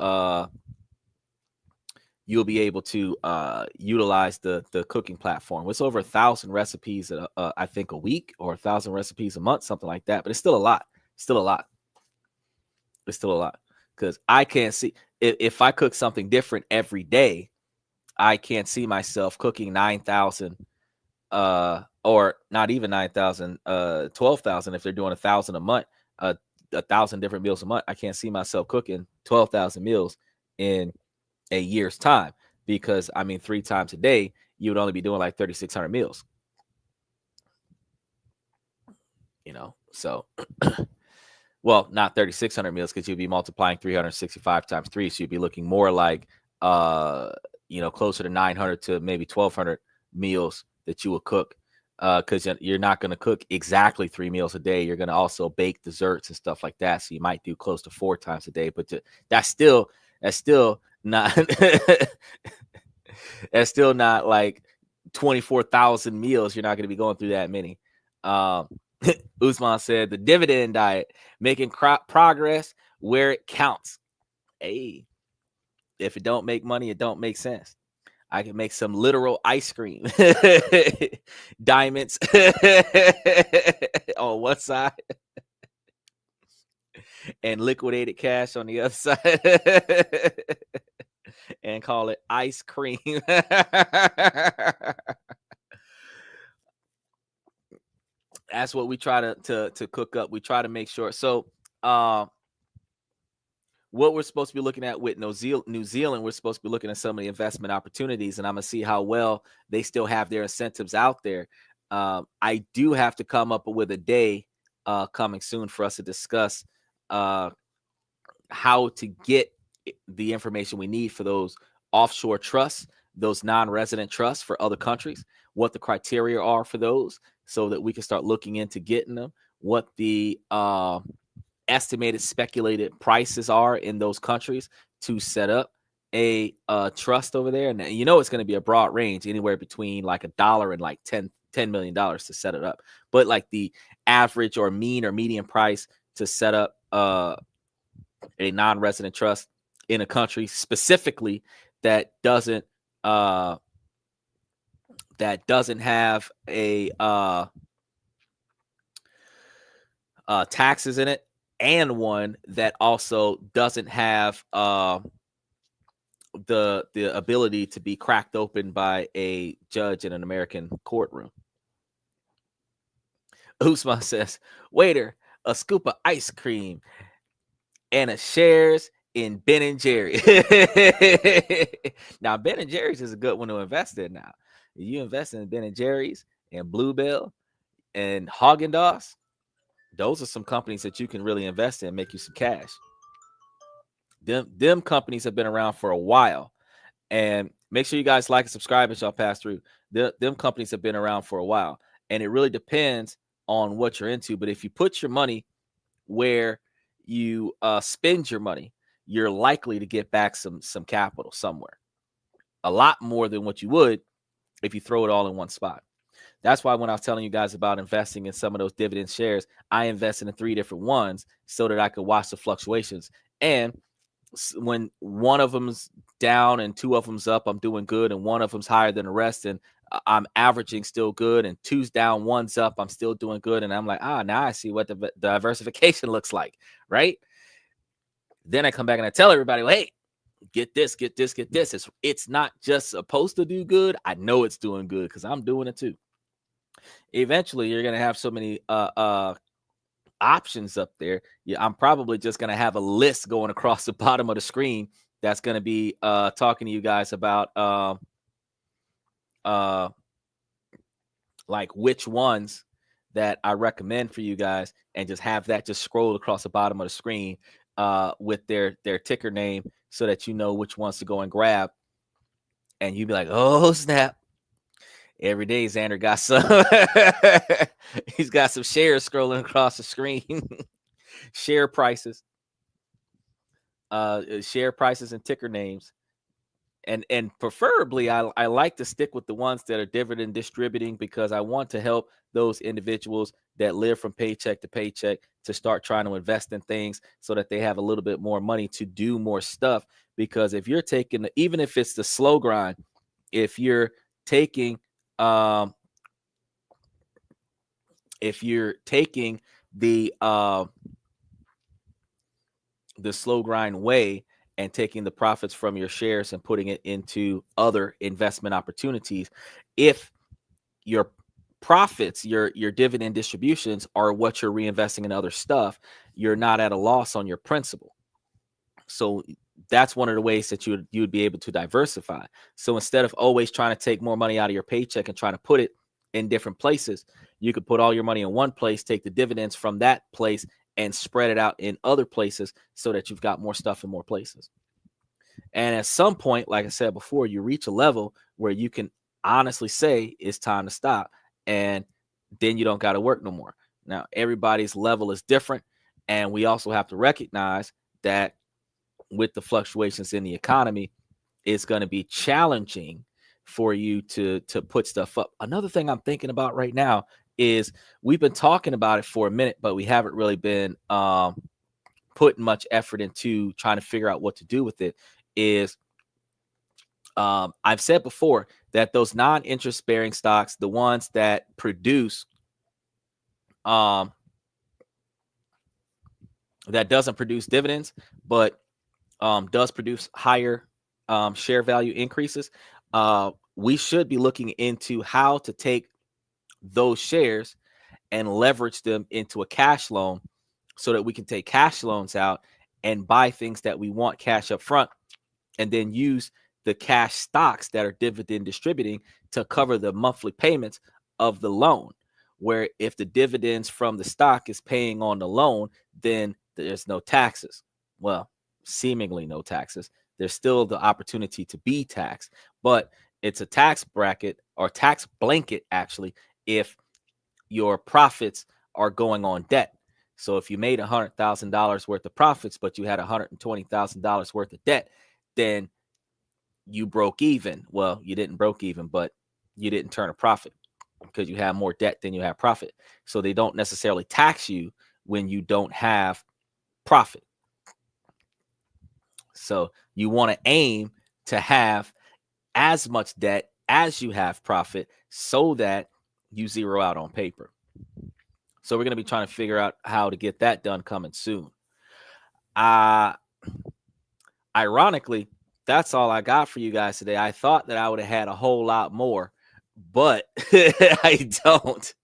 utilize the cooking platform. It's over 1,000 recipes I think a week, or 1,000 recipes a month, something like that. But it's still a lot. It's still a lot, because I can't see, if I cook something different every day, I can't see myself cooking 9,000 or not even 9,000, 12,000. If they're doing 1,000 a month, 1,000 different meals a month, I can't see myself cooking 12,000 meals in a year's time, because 3 times a day, you would only be doing like 3,600 meals. So well, not 3,600 meals, because you'd be multiplying 365 times 3, so you'd be looking more like closer to 900 to maybe 1,200 meals that you will cook, because you're not going to cook exactly 3 meals a day. You're going to also bake desserts and stuff like that, so you might do close to 4 times a day. But that's still not that's still not like 24,000 meals. You're not going to be going through that many. Usman said the dividend diet, making progress where it counts. Hey, if it don't make money, it don't make sense. I can make some literal ice cream. Diamonds on one side and liquidated cash on the other side, and call it ice cream. That's what we try to cook up. We try to make sure. So what we're supposed to be looking at with New Zealand, we're supposed to be looking at some of the investment opportunities, and I'm going to see how well they still have their incentives out there. I do have to come up with a day coming soon for us to discuss how to get the information we need for those offshore trusts, those non-resident trusts for other countries, what the criteria are for those, so that we can start looking into getting them, what the estimated speculated prices are in those countries to set up a trust over there. And it's going to be a broad range, anywhere between like $1 and like $10 million to set it up. But like the average or mean or median price to set up a non-resident trust in a country specifically that doesn't have a taxes in it, and one that also doesn't have the ability to be cracked open by a judge in an American courtroom. Usman says, waiter, a scoop of ice cream and a shares in Ben and Jerry. Now, Ben and Jerry's is a good one to invest in now. You invest in Ben and Jerry's and Bluebell and Haagen-Dazs, those are some companies that you can really invest in, make you some cash. Them companies have been around for a while. And make sure you guys like and subscribe as y'all pass through. Them companies have been around for a while. And it really depends on what you're into. But if you put your money where you spend your money, you're likely to get back some capital somewhere. A lot more than what you would if you throw it all in one spot. That's why when I was telling you guys about investing in some of those dividend shares, I invested in 3 different ones so that I could watch the fluctuations. And when one of them's down and 2 of them's up, I'm doing good, and one of them's higher than the rest, and I'm averaging still good, and 2's down, 1's up, I'm still doing good, and I'm like, now I see what the diversification looks like, right? Then I come back and I tell everybody, well, hey, get this. It's not just supposed to do good. I know it's doing good because I'm doing it too. Eventually, you're gonna have so many options up there. Yeah, I'm probably just gonna have a list going across the bottom of the screen that's gonna be talking to you guys about like which ones that I recommend for you guys, and just have that just scroll across the bottom of the screen with their ticker name so that you know which ones to go and grab. And you'd be like, oh snap. Every day Xander got some he's got some shares scrolling across the screen. Share prices and ticker names. And preferably I like to stick with the ones that are dividend distributing, because I want to help those individuals that live from paycheck to paycheck to start trying to invest in things so that they have a little bit more money to do more stuff. Because if you're taking, even if it's the slow grind, if you're taking the slow grind way and taking the profits from your shares and putting it into other investment opportunities, if your profits, your dividend distributions are what you're reinvesting in other stuff, you're not at a loss on your principal. So that's one of the ways that you would be able to diversify. So instead of always trying to take more money out of your paycheck and trying to put it in different places, you could put all your money in one place, take the dividends from that place, and spread it out in other places so that you've got more stuff in more places. And at some point, like I said before, you reach a level where you can honestly say it's time to stop, and then you don't got to work no more. Now, everybody's level is different, and we also have to recognize that with the fluctuations in the economy, it's going to be challenging for you to put stuff up. Another thing I'm thinking about right now is we've been talking about it for a minute, but we haven't really been putting much effort into trying to figure out what to do with it. Is I've said before that those non-interest bearing stocks, the ones that produce that doesn't produce dividends, but does produce higher share value increases, we should be looking into how to take those shares and leverage them into a cash loan so that we can take cash loans out and buy things that we want cash up front, and then use the cash stocks that are dividend distributing to cover the monthly payments of the loan. Where if the dividends from the stock is paying on the loan, then there's no taxes. Well, seemingly no taxes. There's still the opportunity to be taxed, but it's a tax bracket or tax blanket, actually, if your profits are going on debt. So if you made $100,000 worth of profits, but you had $120,000 worth of debt, then you broke even. Well, you didn't broke even, but you didn't turn a profit because you have more debt than you have profit. So they don't necessarily tax you when you don't have profit. So you want to aim to have as much debt as you have profit so that you zero out on paper. So we're going to be trying to figure out how to get that done coming soon. Ironically, that's all I got for you guys today. I thought that I would have had a whole lot more, but I don't,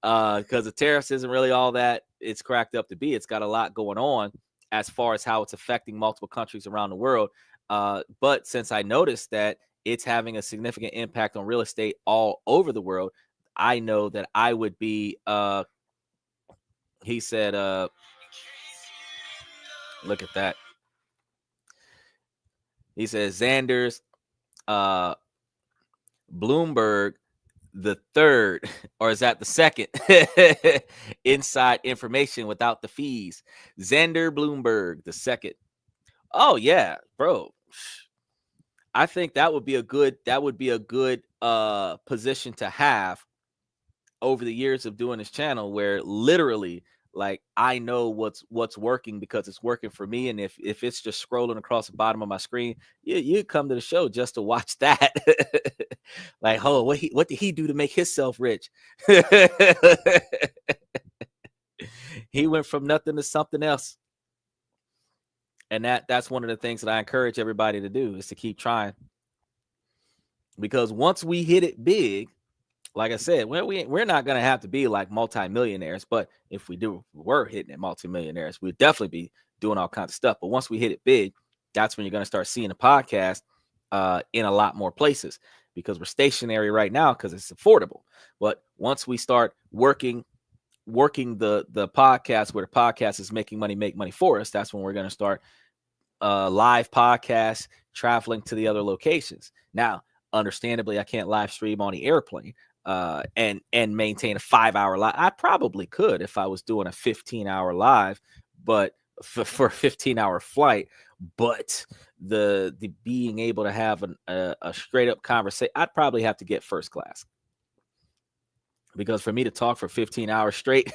because the tariffs isn't really all that it's cracked up to be. It's got a lot going on as far as how it's affecting multiple countries around the world. But since I noticed that it's having a significant impact on real estate all over the world, I know that I would be, he said, look at that. He says Xander's Bloomberg the third, or is that the second? Inside information without the fees. Xander Bloomberg the second. Oh yeah, bro. I think that would be a good position to have over the years of doing this channel, where literally, like, I know what's working because it's working for me. And if it's just scrolling across the bottom of my screen, you come to the show just to watch that. Like, oh, what did he do to make himself rich? He went from nothing to something else. And that's one of the things that I encourage everybody to do, is to keep trying. Because once we hit it big, like I said, we're not going to have to be like multimillionaires, but if we're hitting it multimillionaires, we'd definitely be doing all kinds of stuff. But once we hit it big, that's when you're going to start seeing the podcast in a lot more places, because we're stationary right now because it's affordable. But once we start working the podcast where the podcast is making money, make money for us, that's when we're going to start live podcasts, traveling to the other locations. Now, understandably, I can't live stream on the airplane and maintain a 5-hour live. I probably could if I was doing a 15-hour live, but for a 15-hour flight. But the being able to have a straight up conversation, I'd probably have to get first class, because for me to talk for 15 hours straight,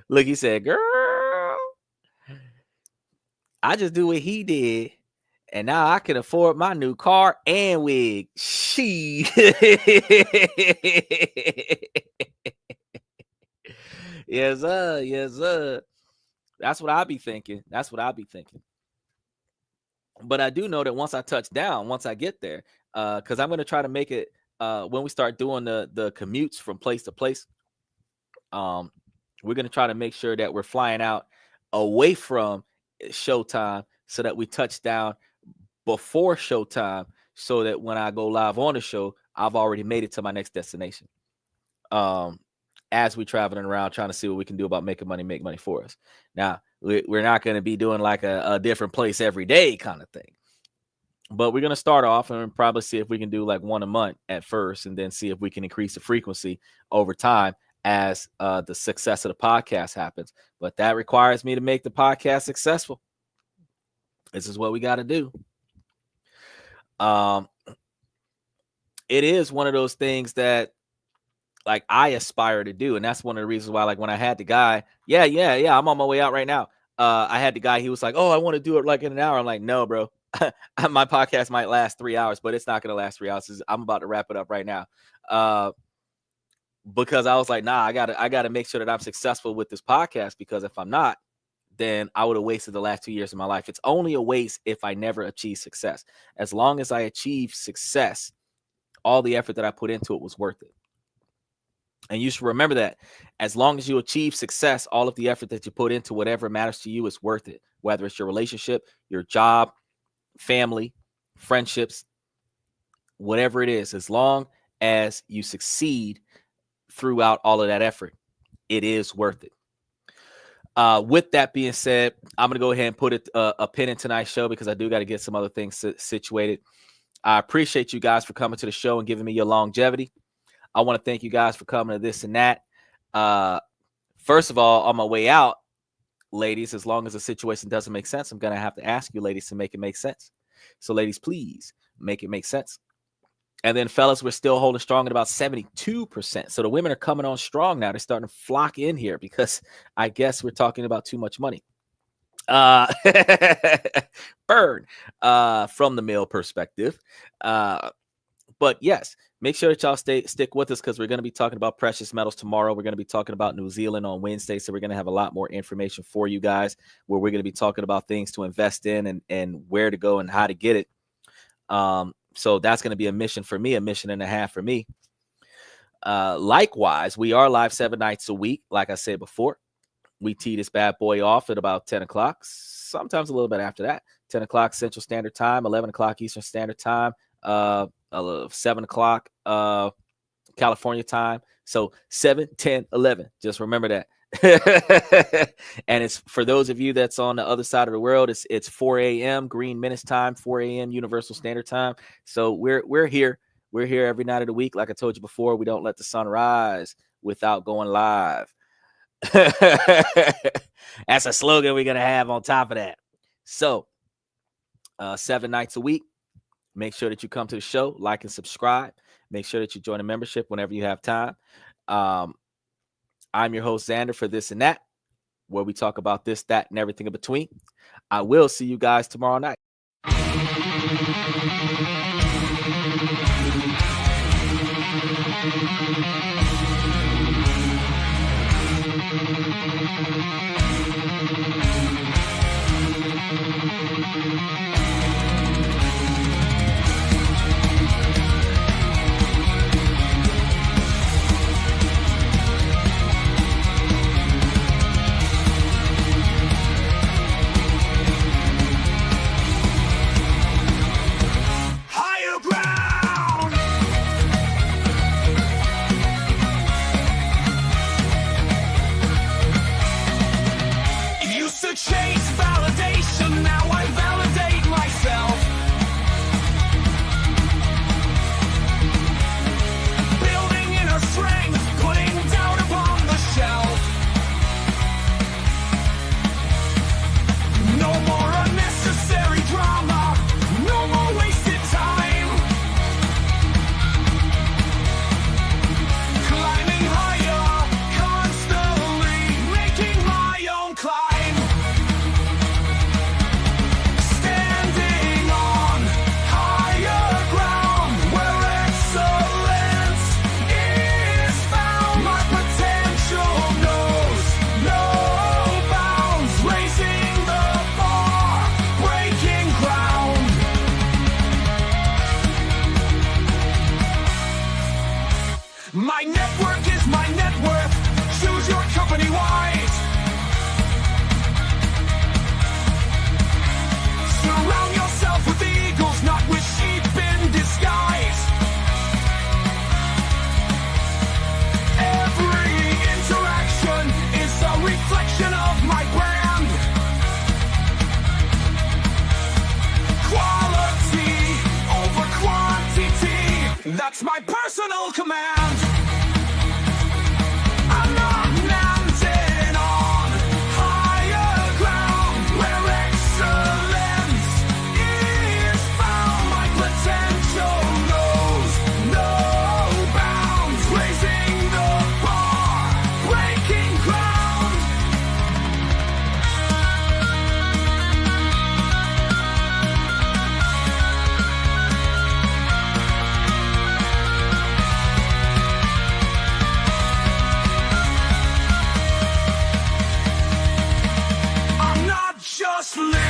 look, he said, girl, I just do what he did, and now I can afford my new car and wig. She. Yes, yes. That's what I be thinking. But I do know that once I touch down, once I get there, because I'm going to try to make it when we start doing the commutes from place to place. We're going to try to make sure that we're flying out away from showtime, so that we touch down before showtime, so that when I go live on the show, I've already made it to my next destination. As we traveling around trying to see what we can do about making money, make money for us. Now, we're not going to be doing like a different place every day kind of thing, but we're going to start off and probably see if we can do like one a month at first, and then see if we can increase the frequency over time as the success of the podcast happens. But that requires me to make the podcast successful. This is what we got to do. It is one of those things that, like, I aspire to do. And that's one of the reasons why, like, when I had the guy, yeah, I'm on my way out right now. I had the guy, he was like, oh, I want to do it like in an hour. I'm like, no, bro, my podcast might last 3 hours, but it's not going to last 3 hours. I'm about to wrap it up right now. Because I was like, nah, I gotta make sure that I'm successful with this podcast, because if I'm not, then I would have wasted the last 2 years of my life. It's only a waste if I never achieve success. As long as I achieve success, all the effort that I put into it was worth it. And you should remember that. As long as you achieve success, all of the effort that you put into whatever matters to you is worth it. Whether it's your relationship, your job, family, friendships, whatever it is, as long as you succeed throughout all of that effort, it is worth it. With that being said, I'm going to go ahead and put a pin in tonight's show, because I do got to get some other things situated. I appreciate you guys for coming to the show and giving me your longevity. I want to thank you guys for coming to this and that. First of all, on my way out, ladies, as long as the situation doesn't make sense, I'm going to have to ask you ladies to make it make sense. So ladies, please make it make sense. And then fellas, we're still holding strong at about 72%. So the women are coming on strong now. They're starting to flock in here, because I guess we're talking about too much money. Burn from the male perspective. But yes, make sure that y'all stick with us, because we're going to be talking about precious metals tomorrow. We're going to be talking about New Zealand on Wednesday. So we're going to have a lot more information for you guys, where we're going to be talking about things to invest in and where to go and how to get it. So that's going to be a mission for me, a mission and a half for me. Likewise, we are live 7 nights a week. Like I said before, we tee this bad boy off at about 10 o'clock, sometimes a little bit after that. 10 o'clock Central Standard Time, 11 o'clock Eastern Standard Time, 7 o'clock California time. So 7, 10, 11. Just remember that. And it's for those of you that's on the other side of the world, it's 4 a.m. Green Minutes time, 4 a.m. Universal Standard Time. So we're here. We're here every night of the week. Like I told you before, we don't let the sun rise without going live. That's a slogan we're gonna have on top of that. So 7 nights a week. Make sure that you come to the show, like and subscribe. Make sure that you join a membership whenever you have time. I'm your host, Xander, for This and That, where we talk about this, that, and everything in between. I will see you guys tomorrow night. Higher ground. Used to chase validation, now I validate myself. Building inner strength, putting doubt upon the shelf. No more unnecessary drama, no more wasted time. Climbing higher, constantly making my own climb. Standing on higher ground where excellence is found. My potential knows no bounds, raising the bar, breaking ground. My network is my net worth. Choose your company wise. Surround yourself with eagles, not with sheep in disguise. Every interaction is a reflection of my brand. Quality over quantity, that's my personal command. I'm not landing on higher ground where excellence is found. My potential knows no bounds, raising the bar, breaking ground. I'm not just living.